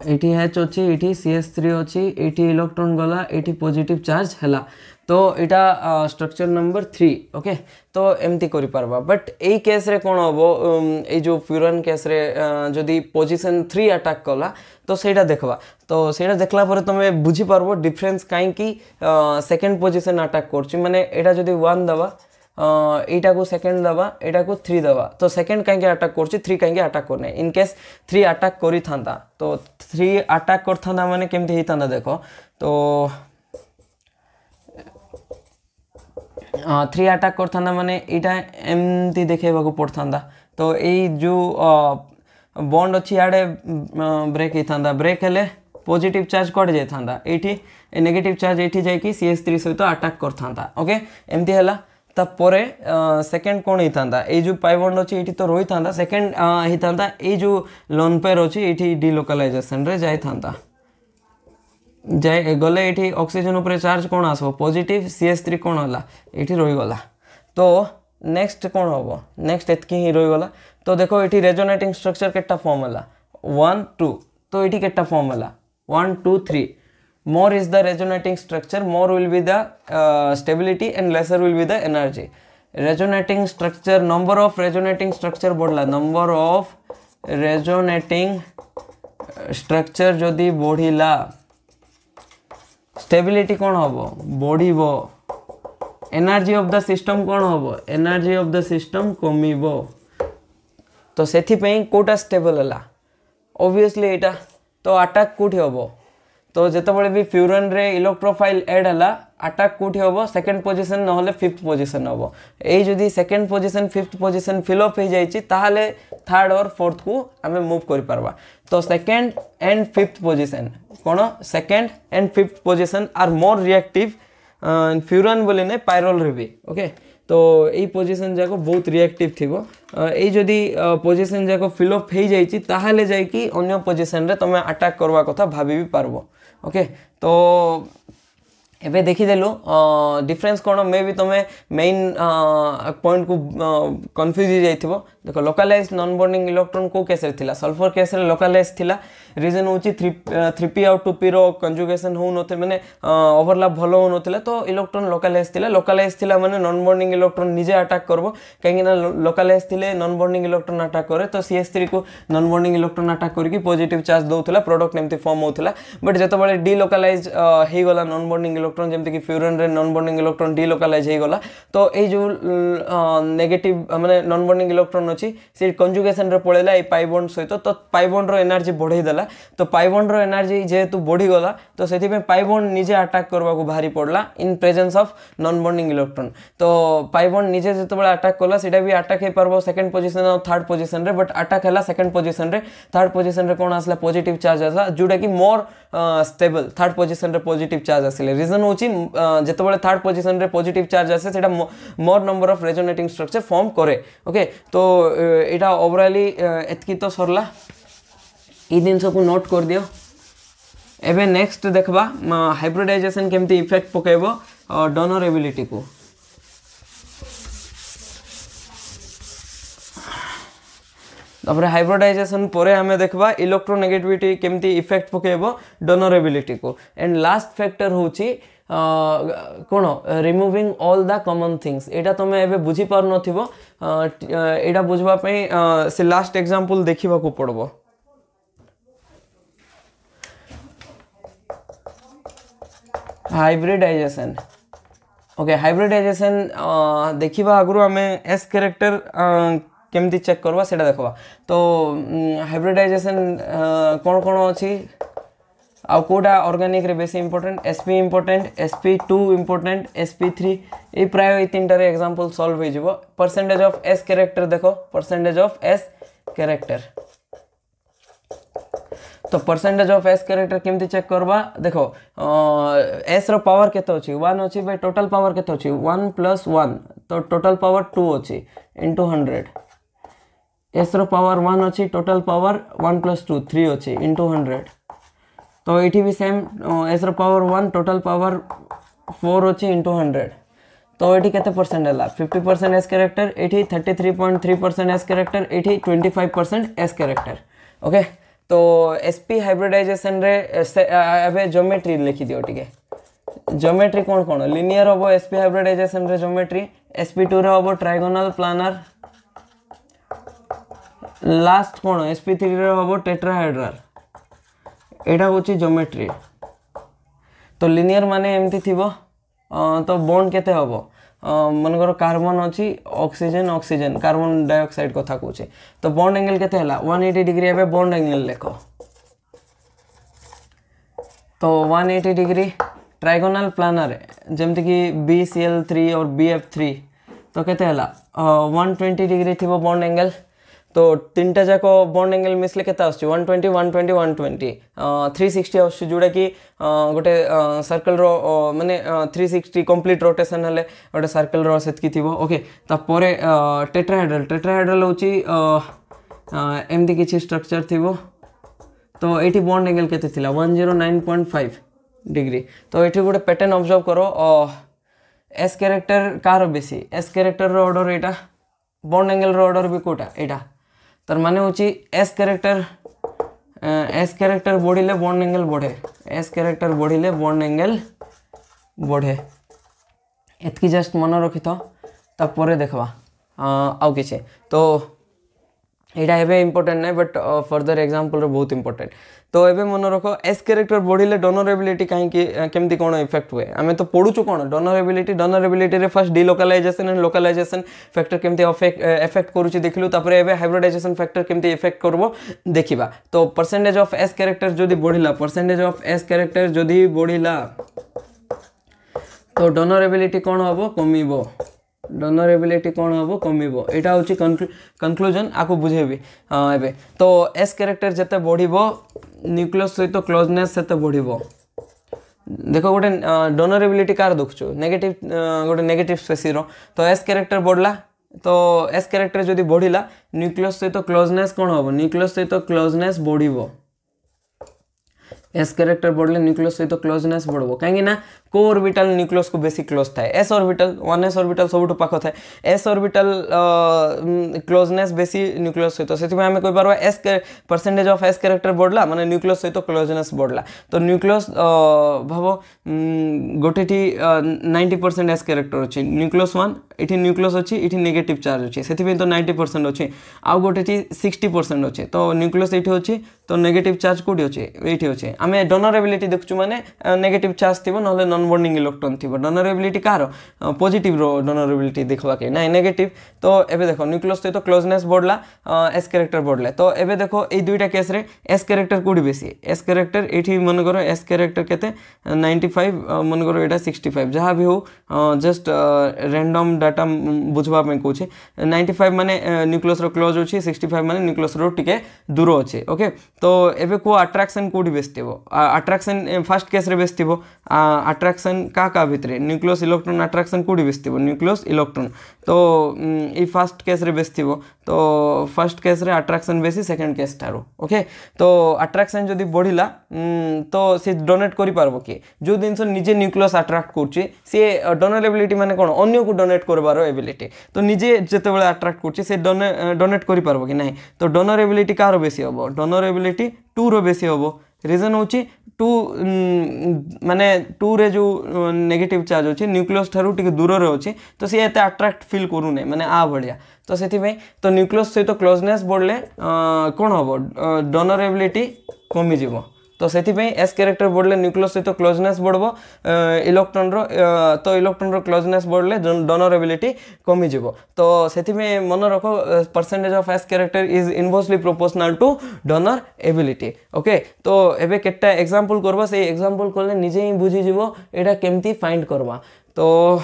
एठी H अछि एठी CH3 अछि एठी इलेक्ट्रॉन गला एठी पॉजिटिव चार्ज हला तो एटा स्ट्रक्चर नंबर 3। ओके तो एमती करि पारबा बट ए केस रे कोन होबो ए जो फ्यूरन केस रे जदी पोजीशन 3 अटैक कला तो सेटा देखबा तो सेटा देखला पर तमे बुझी पारबो डिफरेंस काहे कि सेकंड पोजीशन अटैक करछि माने एटा जदी 1 दबा एटा को सेकंड दबा एटा को 3 दबा तो सेकंड काहे अटैक करछि 3 काहे अटैक करने इन केस 3 अटैक करि थांदा तो 3 अटैक करथांदा माने केमती हे थांदा देखो तो 3 अटैक करथांदा माने एटा एमती देखेबाको पड़थांदा तो ए जो बॉन्ड अछि आडे ब्रेक हे थांदा ब्रेक हेले पॉजिटिव चार्ज कट जाय थांदा एठी नेगेटिव चार्ज एठी जाय कि CH3 सहित अटैक करथांदा। ओके एमती हला तापरे सेकंड कोन हे थांदा ए जो पाई बॉन्ड अछि एठी तो रही थांदा सेकंड हे थांदा ए जो लोन पेयर अछि एठी डिलोकलाइजेशन रे जाय थांदा जाए गले एठी ऑक्सीजन ऊपर चार्ज कोन आसबो पॉजिटिव CH3 कोन होला एठी रही गला तो नेक्स्ट कोन होबो नेक्स्ट एतकी ही रही गला तो देखो एठी रेजोनेटिंग स्ट्रक्चर केटा फॉर्म होला 1 2 तो एठी केटा फॉर्म होला 1 2 3 more is the resonating structure more will be the stability and lesser will be the energy। resonating structure number of resonating structure बढ़ला number of resonating structure जदी बढ़िला स्टेबिलिटी कौन हम बढ़ो एनर्जी ऑफ द सिस्टम कौन हम energy of the system कमिबो तो सेथि पई कोटा स्टेबल हला ऑब्वियसली एटा तो अटैक कोठी हम तो जेतेबेले भी फ्यूरन रे इलेक्ट्रोफाइल ऐड हला अटैक कोठी हम सेकंड पोजीशन न होले फिफ्थ पोजीशन हम ए जदी second position fifth position fill up हो जाईची ताहाले थर्ड और फोर्थ को हमें मूव कर परबा तो सेकंड एंड फिफ्थ पोजीशन कोन second and fifth position are more reactive furan बोले ने पायरोल रे भी। ओके तो यही पोजीशन जाको बहुत रिएक्टिव थिबो ए जदी पोजीशन जाको फिल अप हो जाईची ताहाले जाई कि अन्य पोजीशन रे तमे अटैक करवा कथा भाबी भी पारबो। ओके तो एबे देखीदेलु डिफरेन्स कौन मे भी तुम्हें मेन पॉइंट को कन्फ्यूज हो जाइथिबो। देखो लोकलाइज नॉन बॉन्डिंग इलेक्ट्रॉन को केस थिला सल्फर केस रे लोकलाइज थिला रीजन होची 3p आउ 2p रो कंजुगेशन हो नथे माने ओवरलैप भलो हो नथिला तो इलेक्ट्रॉन लोकलाइज थिला माने नॉन बॉन्डिंग इलेक्ट्रॉन निजे अटैक करबो काहे ना लोकलाइज थिले नॉन बॉन्डिंग इलेक्ट्रॉन अटैक करे तो CH3 को नॉन बॉन्डिंग इलेक्ट्रॉन अटैक करके पॉजिटिव चार्ज दउथला प्रोडक्ट एमती फॉर्म होथला। बट जतो बळे डीलोकलाइज हे गला नॉन बॉन्डिंग इलेक्ट्रॉन जेमति कि फ्यूरन रे नॉन बॉन्डिंग इलेक्ट्रॉन डीलोकलाइज हे गला तो ए जो नेगेटिव माने नॉन बॉन्डिंग इलेक्ट्रॉन अछि से कंजुगेशन रे पळेला ए पाई बॉन्ड सहित तो पाई बॉन्ड रो एनर्जी बढ़ाई देला तो पाई बॉन्ड रो एनर्जी जेहेतु बढ़ी गला तो सेति पे पाई बॉन्ड निजे अटैक करबा को भारी पड़ला in presence of non bonding electron. तो पाई बॉन्ड निजे जतो बळे अटैक करला सेटा भी अटैक हे परबो सेकंड पोजीशन और थर्ड पोजीशन रे बट अटैक हला सेकंड पोजीशन रे थर्ड पोजीशन रे कोन आसला पॉजिटिव चार्ज आसला जोटा कि मोर स्टेबल थर्ड पोजीशन रे पॉजिटिव चार्ज आसिले रीजन होची जतो बळे थर्ड पोजीशन रे पॉजिटिव चार्ज आसे सेटा मोर number of resonating structure form करे। ओके तो एटा ओवरऑली एतकी तो सरला ई दिन को नोट कर दियो। एबे नेक्स्ट देखबा हाइब्रिडाइजेशन केमती इफेक्ट पकेबो डोनरेबिलिटी को। तापर हाइब्रिडाइजेशन परे हमें देखबा इलेक्ट्रोनेगेटिविटी केमती इफेक्ट पकेबो डोनरेबिलिटी को। एंड लास्ट फैक्टर होची कौन removing all the common things एटा तुम एबे बुझी पार नथिबो एटा बुझबा पई से लास्ट एग्जांपल देखिबा को पड़बो। हाइब्रिडाइजेशन ओके हाइब्रिडाइजेशन देखिबा आगु हमें एस कैरेक्टर केमती चेक करबा सेटा देखबा। तो हाइब्रिडाइजेशन कौन कौन अछि आ कोडा ऑर्गेनिक रे बेसी important sp important sp2 important sp3 ए प्राय ए तीन टारे एग्जांपल सॉल्व हो जिवो। परसेंटेज ऑफ s कैरेक्टर देखो परसेंटेज ऑफ s कैरेक्टर तो परसेंटेज ऑफ s कैरेक्टर केमती चेक करबा देखो s रो पावर केते अछि 1 अछि बाय टोटल पावर केते अछि 1 + 1 तो टोटल पावर 2 अछि इनटू 100 s रो पावर 1 अछि टोटल पावर 1 + 2 3 अछि इनटू 100 तो एठी भी सेम s रो पावर 1 टोटल पावर 4 अछि इनटू 100 तो एठी केते परसेंट हला 50% s कैरेक्टर एठी 33.3% s कैरेक्टर एठी 25% s कैरेक्टर। ओके तो sp हाइब्रिडाइजेशन रे एबे ज्योमेट्री लिखि दियो टिके ज्योमेट्री कौन कौन लिनियर होबो sp हाइब्रिडाइजेशन रे ज्योमेट्री sp2 रे होबो ट्रायगोनल प्लानर लास्ट कौन sp3 रे होबो टेट्राहेड्रल एटा होची ज्योमेट्री। तो लिनियर माने एमती थिबो तो बॉन्ड केते होबो मनकर कार्बन अछि ऑक्सीजन ऑक्सीजन कार्बन डाइऑक्साइड कथा कहूचे तो बॉन्ड एंगल केते हला 180 डिग्री एबे बॉन्ड एंगल लेखो तो 180 डिग्री ट्रायगोनल प्लानर जेमति कि BCl3 और BF3 तो केते हला 120 डिग्री थिबो बॉन्ड एंगल तो तीनटा जाको बॉन्ड एंगल मिसले केते आछी 120 120 120 360 आछी जोडा कि गोटे सर्कल रो माने 360 कंप्लीट रोटेशन हले गोटे सर्कल रो सेतकी थिबो। ओके ता परे टेट्राहेड्रल होची एमदी किछि स्ट्रक्चर थिबो तो एठी बॉन्ड एंगल केते थिला 109.5 डिग्री तो एठी गोटे पैटर्न ऑब्जर्व करो एस कैरेक्टर कार बेसी एस कैरेक्टर रो ऑर्डर एटा बॉन्ड एंगल रो ऑर्डर भी कोटा एटा तर माने होची एस कैरेक्टर बढ़िले बॉन्ड एंगल बढ़े एस कैरेक्टर बढ़िले बॉन्ड एंगल बढ़े एतकी जस्ट मन रखि तो तापरे देखबा आउ किछे तो एटा एबे इंपोर्टेंट नै बट फर्दर एग्जांपल रे बहुत इंपोर्टेंट। तो एबे मन रखो एस कैरेक्टर बढ़िले डोनरेबिलिटी काहे कि केमती कोन इफेक्ट हुए आमे तो पढुचु कोन डोनरेबिलिटी रे first delocalisation and localisation factor केमती इफेक्ट करूची देखिलु तापरे एबे हाइब्रिडाइजेशन फैक्टर केमती इफेक्ट करबो देखिबा। तो परसेंटेज ऑफ एस कैरेक्टर जदी बढ़िला परसेंटेज ऑफ एस कैरेक्टर जदी बढ़िला तो डोनरेबिलिटी कोन होबो कमिबो डोनरेबिलिटी कौन हम कमिबो एटा होची कंक्लूजन आको बुझेबी एबे। तो एस कैरेक्टर जते बढ़िबो न्यूक्लियस सहित क्लोजनेस सेते बढ़िबो देखो गोटे डोनरेबिलिटी कार देखछु नेगेटिव गोटे नेगेटिव स्पेसी रो तो एस कैरेक्टर बढ़ला तो एस कैरेक्टर जदी बढ़िला न्यूक्लियस सहित क्लोजनेस कौन हम न्यूक्लियस सहित क्लोजनेस बढ़िबो एस कैरेक्टर बढ़ले न्यूक्लियस सहित क्लोजनेस बढ़बो कहीं ना को ऑर्बिटल न्यूक्लियस को बेसी क्लोज थाए एस ऑर्बिटल 1s ऑर्बिटल सबुठ पाख थाए एस ऑर्बिटल क्लोजनेस बेसी न्यूक्लियस सहित से आम कही पार s percentage of s character बढ़ला माने न्यूक्लियस सहित क्लोजनेस बढ़ला तो न्यूक्लियस भाव गोटेटी 90% एस कैरेक्टर अच्छी न्यूक्लियस 1 ये न्यूक्लियस अच्छी ये नेगेटिव चार्ज अच्छी से तो 90% अच्छी आउ गोटेटी 60% अच्छे तो न्यूक्लियस ये अच्छी तो नेगेटिव चार्ज कौटी अच्छे ये अच्छे आम डोनरेबिलिटी देखु माने नेगेटिव चार्ज थी ना नॉन बॉन्डिंग इलेक्ट्रॉन थी डोनरेबिलिटी कार पॉजिटिव डोनरेबिलिटी देखा के ना नेगेटिव तो एबे देखो न्यूक्लियस सहित क्लोजनेस बढ़ला एस कैरेक्टर बढ़ले तो एबे देखो ये दुईटा केस रे एस कैरेक्टर कौटी बेसी एस कैरेक्टर ये मन कर एस कैरेक्टर केते 95 मन कर यहाँ 65 जहाँ भी हो जस्ट रैंडम डाटा बुझवाई कौचे 95 माने न्यूक्लियस रो क्लोज अच्छी 65 माने न्यूक्लियस रो टिके दूर अच्छे ओके तो एबे को अट्रैक्शन कौटी बेस्ट अट्रैक्शन फर्स्ट केस रे बेस्ट अट्रैक्शन का भितर न्यूक्लियस इलेक्ट्रॉन अट्रैक्शन कौटी बेस्ट न्यूक्लियस इलेक्ट्रॉन तो ये फर्स्ट केस रे बेस्ट तो फर्स्ट केस रे अट्रैक्शन बेसी सेकंड केस ठारो ओके तो अट्रैक्शन जदि बढ़िला तो सी डोनेट करि पारबो कि जो जिनस निजे न्यूक्लियस अट्रैक्ट करछि सी डोनेबिलिटी माने कोन अन्य को डोनेट करबार एबिलिटी तो निजे जते बेले अट्रैक्ट करछि से डोनेट करि पारबो कि नहीं तो डोनेबिलिटी कार बेसी होबो डोनेबिलिटी 2 रो बेसी होबो रीजन होछि 2 माने 2 रे जो नेगेटिव चार्ज अच्छे न्यूक्लियस ठारू टिके दूर रे अच्छे तो सी एते अट्रैक्ट फील करू नै माने आ बढ़िया तो से तो न्यूक्लियस सहित क्लोजनेस बढ़ले कौन हम डोनरेबिलिटी कमी जीवो तो से एस कैरेक्टर बढ़ले न्यूक्लियस सहित क्लोजनेस बढ़बो इलेक्ट्रॉन रो तो इलेक्ट्रॉन रो क्लोजनेस बढ़ले डोनरेबिलिटी कमी जीवो तो से मन रखो percentage of s character is inversely proportional two donor ability okay तो एबे केटा एग्जांपल करबा से एग्जांपल करले निजे ही बुझी जीवो एटा केमती फाइंड करबा तो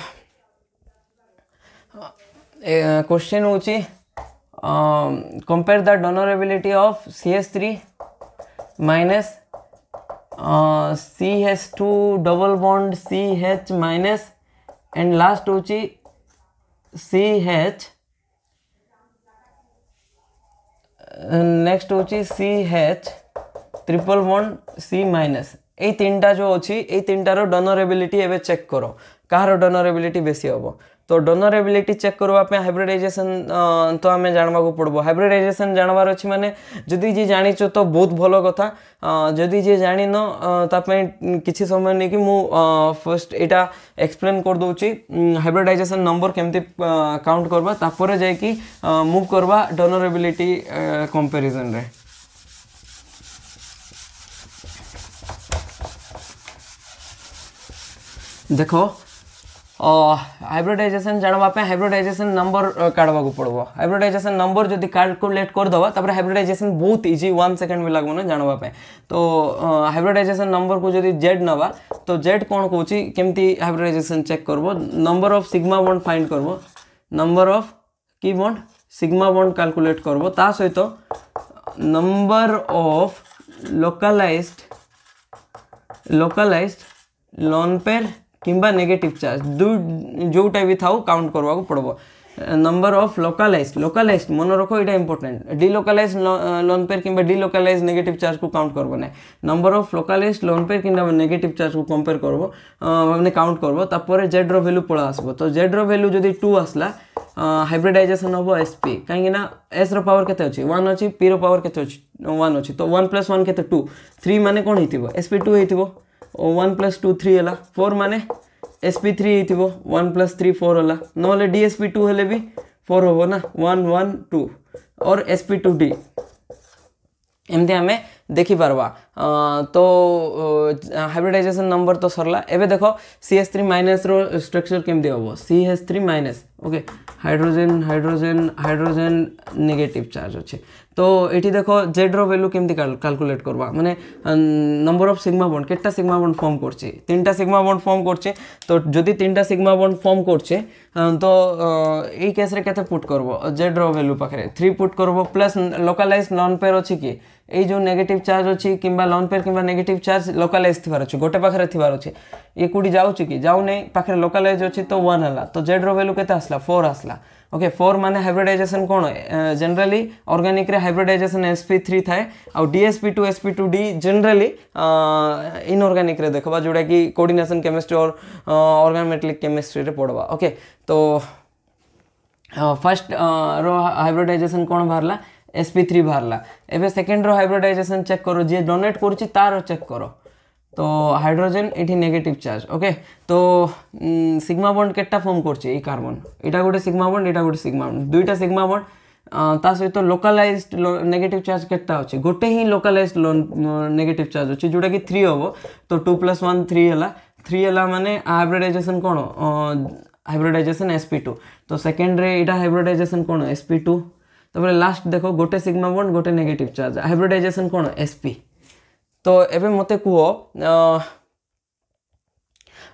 क्वेश्चन होची compare the donorability of CH3 minus CH2 double bond CH minus and last होची CH नेक्स्ट होची CH triple bond C minus ये तीनटा जो अच्छी ये तीनटार डोनरेबिलिटी एवं चेक करो कहार डोनरेबिलिटी बेसी हम तो डोनरेबिलिटी चेक करवाई हाइब्रिडाइजेशन तो आम जानवा पड़ो हाइब्रिडाइजेशन जानवर अच्छी माने जदि जी जानीच तो बहुत भल कथा जदि जी जान किसी समय नहीं कि मु फर्स्ट यहाँ एक्सप्लेन कर दूची हाइब्रिडाइजेशन नंबर केमती काउंट करवा तापर जाकि मूव करवा डोनरेबिलिटी कंपैरिजन रे देखो हाइब्रिडाइजेशन जानवाई हाइब्रिडाइजेशन नंबर काढ़वा पड़ो हाइब्रिडाइजेशन नंबर जब कैलकुलेट करदे तब हाइब्रिडाइजेशन बहुत इजी 1 सेकंड भी लगो ना जानवाई तो हाइब्रिडाइजेशन नंबर को जब जेड नवा तो जेड कौन कौन केमती हाइब्रिडाइजेशन चेक करबो number of sigma bond find करबो नंबर ऑफ की बॉन्ड सिग्मा बॉन्ड कैलकुलेट करबो ता सहित number of localised lone pair किंबा नेगेटिव चार्ज जोटा भी था काउंट करवा पड़ो नंबर ऑफ लोकलाइज्ड मन रखो यहाँ इंपोर्टेंट डिलोकलाइज्ड लोन पेयर किंबा डिलोकलाइज्ड नेगेटिव चार्ज को काउंट करबो ना number of localised lone pair किंबा नेगेटिव चार्ज को कंपेयर करबो माने काउंट करबो तापर जेड रो वैल्यू पळा आसबो तो जेड रो वैल्यू जदी 2 आसला हाइब्रिडाइजेशन होबो sp काहे ना s रो पावर केते अछि 1 अछि p रो पावर केते अछि 1 अछि तो 1 + 1 केते 2 3 माने कोन हितिबो sp2 हितिबो 1 + 2 3 हला 4 माने sp3 हितिबो 1 + 3 4 हला नले dsp2 हेले भी 4 होबो ना 1 1 2 और sp2d एमती आमे देखी पारवा तो हाइब्रिडाइजेशन नंबर तो सरला एबे देखो CH3 माइनस रो स्ट्रक्चर केमती होबो CH3 minus okay hydrogen hydrogen hydrogen negative charge अच्छे तो ये देखो जेड रो वैल्यू केमती कैलकुलेट करवा माने नंबर ऑफ सिग्मा बॉन्ड केटा सिग्मा बॉन्ड फॉर्म करछे तीनटा सिग्मा बॉन्ड फॉर्म करछे तो जदि तीनटा सिग्मा बॉन्ड फॉर्म करछे तो ए केस रे केते पुट करबो जेड रो वैल्यू पाखरे 3 पुट करबो प्लस लोकलाइज्ड लोन पेयर अछि कि ए जो नेगेटिव चार्ज अच्छी किंबा लोन पेयर किंबा नेगेटिव चार्ज लोकलाइज थिबार अछि गोटे पाखरे थिबार अछि ये कुडी जाउछि कि जाउ नै पाखरे लोकलाइज अछि तो 1 हला तो जेड रो वैल्यू केते आसला 4 आसला ओके 4 माने हाइब्रिडाइजेशन कोन जनरली ऑर्गेनिक रे हाइब्रिडाइजेशन sp3 थाए आ dsp2 sp2d जनरली इनऑर्गेनिक रे देखबा जोडा कि कोऑर्डिनेशन केमिस्ट्री और ऑर्गेनोमेटलिक केमिस्ट्री रे पढ़वा ओके तो फर्स्ट रो हाइब्रिडाइजेशन कोन बाहरला sp3 बाहरला एबे सेकंड रो हाइब्रिडाइजेशन चेक करो जे डोनेट करछि तार चेक करो तो हाइड्रोजन एठी नेगेटिव चार्ज ओके तो सिग्मा बॉन्ड केटा फॉर्म करछि ए कार्बन एटा गोटे सिग्मा बॉन्ड एटा गोटे सिग्मा बॉन्ड दुईटा सिग्मा बॉन्ड ता सहित लोकलाइज्ड नेगेटिव चार्ज केटा अछि गोटे ही लोकलाइज्ड नेगेटिव चार्ज अछि जोटा कि 3 होबो तो 2 + 1 3 हला माने हाइब्रिडाइजेशन कोन हाइब्रिडाइजेशन sp2 तो सेकंड रे एटा हाइब्रिडाइजेशन कोन sp2 तबरे लास्ट देखो गोटे सिग्मा बॉन्ड गोटे नेगेटिव चार्ज हाइब्रिडाइजेशन कोन sp तो एबे मते कुहो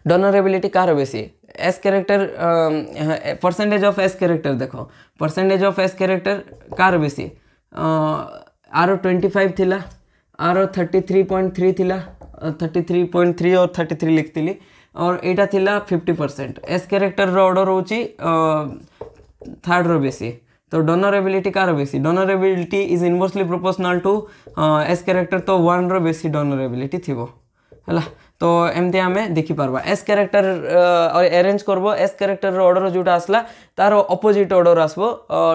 डोनरेबिलिटी कार बेसी s character percentage of s character देखो परसेंटेज ऑफ एस कैरेक्टर कार बेसी आर 25 थिला आर 33.3 थिला 33.3 और 33 लिखतिली और एटा थिला 50% एस कैरेक्टर रो ऑर्डर होची थर्ड रो बेसी तो डोनरेबिलिटी कार बेसी donorability is inversely proportional to s character तो 1 रो बेसी डोनरेबिलिटी थिबो हला तो एमते हमें देखि परबा एस कैरेक्टर और अरेंज करबो एस कैरेक्टर रो ऑर्डर जोटा आसला तार ऑपोजिट ऑर्डर आसबो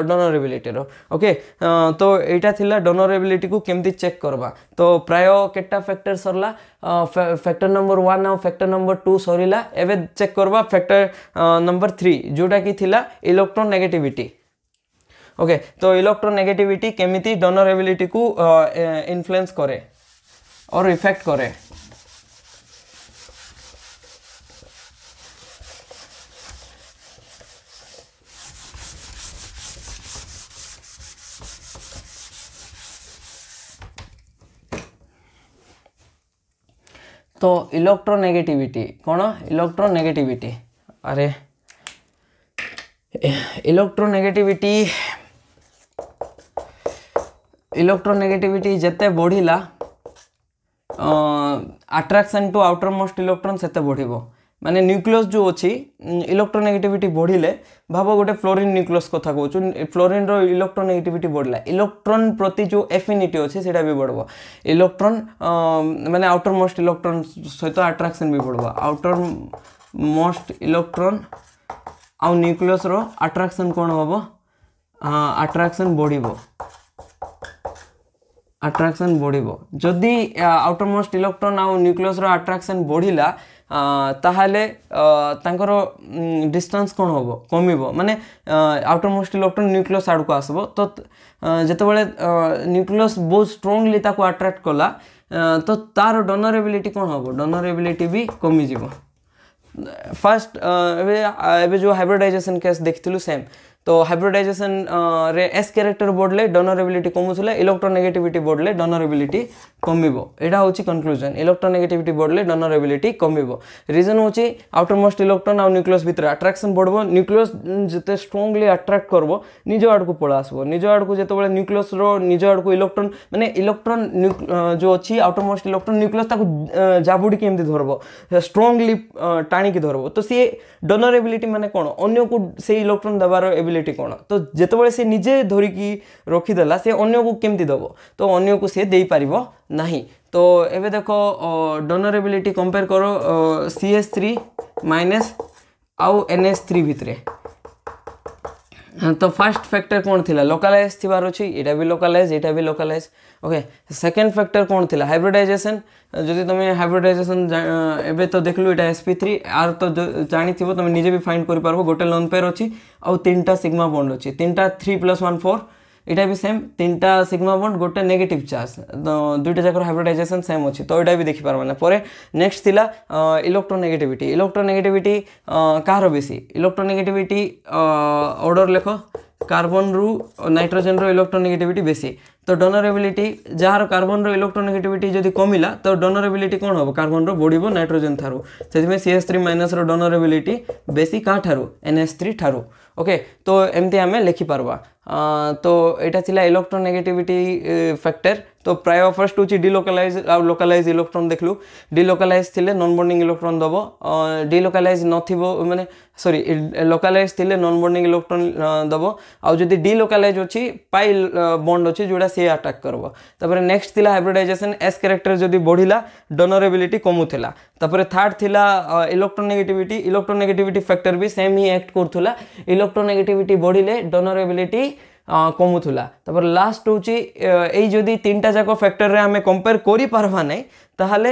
डोनरेबिलिटी रो ओके तो एटा थिला डोनरेबिलिटी को केमती चेक करबा तो प्राय केटा फैक्टर सरला फैक्टर नंबर 1 और फैक्टर नंबर 2 सरीला एबे चेक करबा फैक्टर नंबर 3 जोटा की थिला इलेक्ट्रॉन नेगेटिविटी ओके तो इलेक्ट्रोनेगेटिविटी केमिति डोनरेबिलिटी को इन्फ्लुएंस करे और इफेक्ट करे तो इलेक्ट्रोनेगेटिविटी कौन इलेक्ट्रोनेगेटिविटी अरे इलेक्ट्रोनेगेटिविटी जते बढ़िला attraction to outer most electron सेते बढ़िबो माने न्यूक्लियस जो अछि इलेक्ट्रोनेगेटिविटी बढ़िले भाबो गोटे फ्लोरीन न्यूक्लियस कथा कहूछु फ्लोरीन रो इलेक्ट्रोनेगेटिविटी बढ़ला इलेक्ट्रॉन प्रति जो एफिनिटी अछि सेटा भी बढ़बो इलेक्ट्रॉन माने आउटर मोस्ट इलेक्ट्रॉन सहित अट्रैक्शन भी बढ़बो आउटर मोस्ट इलेक्ट्रॉन आउ न्यूक्लियस रो अट्रैक्शन कोन होबो अट्रैक्शन बढ़िबो जदि आउटर मोस्ट इलेक्ट्रॉन आउ न्यूक्लियस रो अट्रैक्शन बढ़िला ताहाले तांकर डिस्टेंस कोन होबो कमिबो माने आउटर मोस्ट इलेक्ट्रॉन न्यूक्लियस आड़ को आसबो तो जते बेले न्यूक्लियस बहुत स्ट्रांगली ताको अट्रैक्ट कला तो तार डोनरेबिलिटी कोन होबो डोनरेबिलिटी भी कमी जिवो फर्स्ट एबे जो हाइब्रिडाइजेशन केस देखथिलु सेम तो हाइब्रिडाइजेशन रे एस कैरेक्टर बढ़ले डोनरेबिलिटी कमुथले इलेक्ट्रोनेगेटिविटी बढ़ले डोनरेबिलिटी कमिबो एटा होची कंक्लूजन इलेक्ट्रोनेगेटिविटी बढ़ले डोनरेबिलिटी कमिबो रीजन होची आउटर मोस्ट इलेक्ट्रॉन आ न्यूक्लियस भीतर अट्रैक्शन बढ़बो न्यूक्लियस जते स्ट्रांगली अट्रैक्ट करबो निज आड़ को पळा आसबो निज आड़ को जते बेले न्यूक्लियस रो निज आड़ को इलेक्ट्रॉन माने इलेक्ट्रॉन जो अछि आउटर मोस्ट इलेक्ट्रॉन न्यूक्लियस ताको जाबुडी केमती धरबो स्ट्रांगली टाणी की धरबो तो सी डोनरेबिलिटी माने कोन अन्य को से इलेक्ट्रॉन दबारो कौन तो जिते से निजे धरिकी रखीदेला से अन्य को केमती दब तो अन्य को सी दे पारिबो नाही तो एबे देखो डोनरेबिलिटी कंपेयर करो CH3 माइनस आउ NH3 भितरे तो फर्स्ट फैक्टर कौन थिला लोकलाइज थिबार अछि एटा भी लोकलाइज ओके सेकंड फैक्टर कौन थिला हाइब्रिडाइजेशन जदि तुम हाइब्रिडाइजेशन एबे तो देखलु एटा sp3 आर तो जानि थिबो तुम निजे भी फाइंड करि पारबो गोटे लोन पेयर अछि आ तीनटा सिग्मा बॉन्ड अछि तीनटा 3 + 1 4 एटा भी सेम तीनटा सिग्मा बॉन्ड गोटे नेगेटिव चार्ज तो दुईटा जाकर हाइब्रिडाइजेशन सेम अछि तो एटा भी देखि पार माने परे नेक्स्ट थिला इलेक्ट्रोनेगेटिविटी कार बेसी इलेक्ट्रोनेगेटिविटी ऑर्डर लेखो कार्बन रु नाइट्रोजन रो इलेक्ट्रोनेगेटिविटी बेसी तो डोनरेबिलिटी जार कार्बन रो इलेक्ट्रोनेगेटिविटी जदि कमिला तो डोनरेबिलिटी कौन हम कार्बन रो बढ़िबो नाइट्रोजन थारू से CH3 माइनस रो डोनरेबिलिटी बेसी का ठारू NH3 ठारू ओके तो एमती आम लिखिपारवा तो यहाँ थिला इलेक्ट्रोनेगेटिविटी फैक्टर तो प्राय फर्स्ट हूँ डिलोकालाइज आ लोकालाइज इलेक्ट्रॉन देखलु डिलोकालाइज थिले नॉन बॉन्डिंग इलेक्ट्रॉन दबो डिलोकालाइज नथिबो माने सॉरी लोकालाइज थिले नॉन बॉन्डिंग इलेक्ट्रॉन दबो आ जदी डिलोकालाइज अछि पाई बॉन्ड अछि जोडा से अटैक करबो तापर नेक्स्ट थिला हाइब्रिडाइजेशन एस कैरेक्टर जदी बढ़िला डोनरेबिलिटी कमुथिला तापर थर्ड थिला इलेक्ट्रोनेगेटिविटी फैक्टर भी सेम ही एक्ट करथुला इलेक्ट्रोनेगेटिविटी बढ़िले डोनरेबिलिटी कमुला तापर लास्ट हूँ यदि तीन टा जाक फैक्टर रे आमे कंपेयर करि पारबा नै ताहले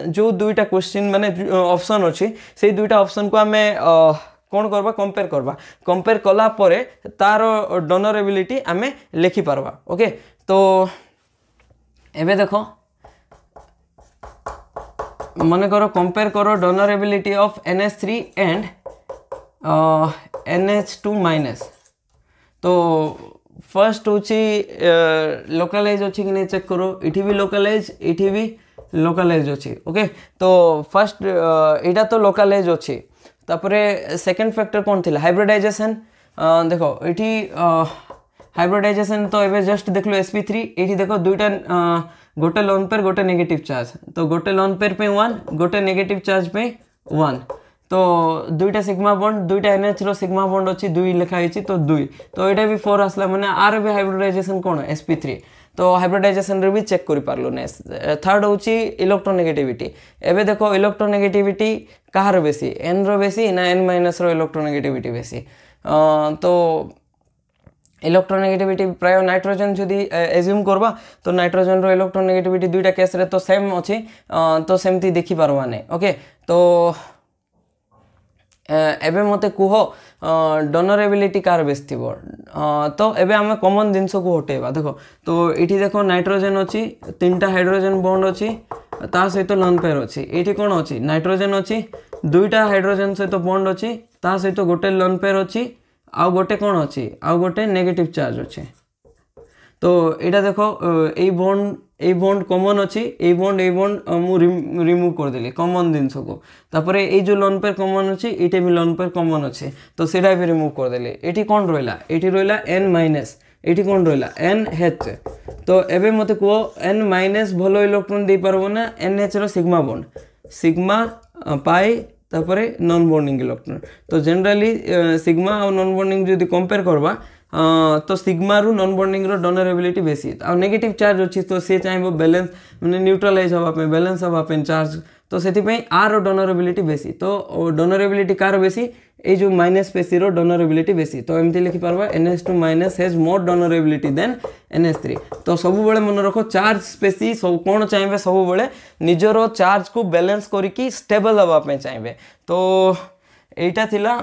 जो दुईटा क्वेश्चन माने ऑप्शन अछि से दुईटा ऑप्शन को आमे कौन करबा कंपेयर कला परे तार डोनरेबिलिटी आमे लिखि पारबा ओके तो एबे देखो माने करो कंपेयर करो donorability of NH3 and NH2 minus तो फर्स्ट हूँ लोकालाइज अच्छी कि नहीं चेक करो इठी भी लोकालाइज अच्छी ओके तो फर्स्ट यहाँ तो लोकालाइज अच्छी तापरे सेकंड फैक्टर कौन थी हाइब्रिडाइजेशन देखो ये हाइब्रिडाइजेशन तो एवं जस्ट देख लो sp3 ये देखो दुईटा गोटे लोन पेयर गोटे नेगेटिव चार्ज तो गोटे लोन पेयर पे 1 गोटे नेगेटिव चार्ज पे 1 तो दुईटा सिग्मा बॉन्ड दुईटा NH रो सिग्मा बॉन्ड अच्छी 2 लिखाई तो 2 तो यहाँ भी 4 आसला माने आर भी हाइब्रिडाइजेशन कौन sp3 तो हाइब्रिडाइजेशन रे भी चेक करि पारलो ने थर्ड हूँ इलेक्ट्रोनेगेटिविटी एबे देखो इलेक्ट्रोनेगेटिविटी कहार बेसी n रो बेसी ना n माइनस रो इलेक्ट्रोनेगेटिविटी बेसी तो इलेक्ट्रोनेगेटिविटी प्राय नाइट्रोजन जदि एज्यूम करबा तो नाइट्रोजन रो इलेक्ट्रोनेगेटिविटी दुईटा केस रे तो सेम अच्छी तो सेमती देखि पारबा नै ओके तो एबे मते कुह डोनरेबिलिटी कार बेस थी तो एबे आमे कॉमन जिनस को हटेबा देखो तो इठी देखो नाइट्रोजन अच्छी तीन टा हाइड्रोजन बॉन्ड अच्छी ता सहित लोन पेयर अच्छी ये कौन अच्छी नाइट्रोजन अच्छी दुईटा हाइड्रोजन सहित बॉन्ड अच्छी ता सहित गोटे लोन पेयर अच्छी आउ गोटे कौन अच्छी आउ गोटे नेगेटिव चार्ज अच्छे तो यहाँ देखो ये बॉन्ड कॉमन अच्छी ये बॉन्ड मु रिमूव कर देली कॉमन जिनस को तापर ये जो लोन पेयर कॉमन अच्छी ये भी लोन पेयर कॉमन अच्छे तो सीटा भी रिमूव कर देली ये कौन रहा ये रहा n माइनस ये कौन रहा NH तो एबे मते कह n माइनस भल इलेक्ट्रॉन दे पारबो ना NH रो सिग्मा बॉन्ड सिग्मा पाई तापर नॉन बॉन्डिंग इलेक्ट्रॉन तो जनरली सिग्मा और नॉन बॉन्डिंग जदि कंपेयर करबा तो सिग्मा रु नॉन बॉन्डिंग रो डोनरेबिलिटी बेसी आ नेगेटिव चार्ज अच्छी तो सी चाहिए बैलेंस माने न्यूट्रलाइज हवा पे बैलेंस हवा पे चार्ज तो से आर डोनरेबिलिटी बेसी तो डोनरेबिलिटी कार बेसी ये जो माइनस पेसी रो डोनरेबिलिटी बेसी तो एमती लिखि पारबा NH2 minus has more donorability than NH3 तो सब बेले मन रखो चार्ज स्पेसी सब कौन चाहिए सब बेले निजर चार्ज को बैलेंस करिकी स्टेबल हवा पे चाहिए तो एटा थिला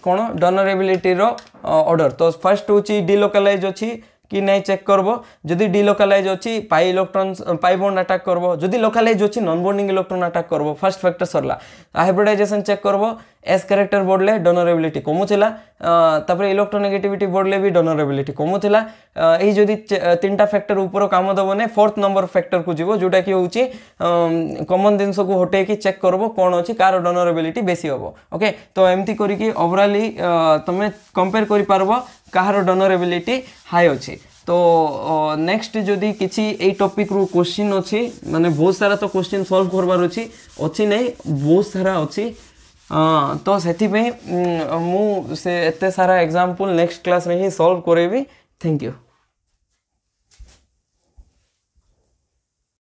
कौन डोनरेबिलिटी रो ऑर्डर तो फर्स्ट हूँ डिलोकालाइज अच्छी कि नहीं चेक करबो जदि डिलोकालाइज अच्छी pi electron pi bond attack करबो जदि लोकालाइज अच्छी नॉन बॉन्डिंग इलेक्ट्रॉन अटैक करबो फर्स्ट फैक्टर सरला हाइब्रिडाइजेशन चेक करबो एस कैरेक्टर बढ़ले डोनरेबिलिटी कमुला तापर इलेक्ट्रोनेगेटिविटी बढ़ले भी डोनरेबिलिटी कमुला यही जदि तीन फैक्टर ऊपर काम दब ने फोर्थ नंबर फैक्टर को जीव जोटा कि हूँ कॉमन जिनस को हटे कि चेक करबो कौन अच्छी कार डोनरेबिलिटी बेसी हम ओके तो एमती करिकी ओवरऑली तुम कंपेयर करि पारबो कहार डोनरेबिलिटी हाई अच्छी तो नेक्स्ट जदि किसी ए टॉपिक रू क्वेश्चन अच्छी माने बहुत सारा तो क्वेश्चन सॉल्व करबार अच्छी नहीं बहुत सारा अच्छी तो से मु से एते सारा एग्जांपल नेक्स्ट क्लास में ही सॉल्व करेबी थैंक यू।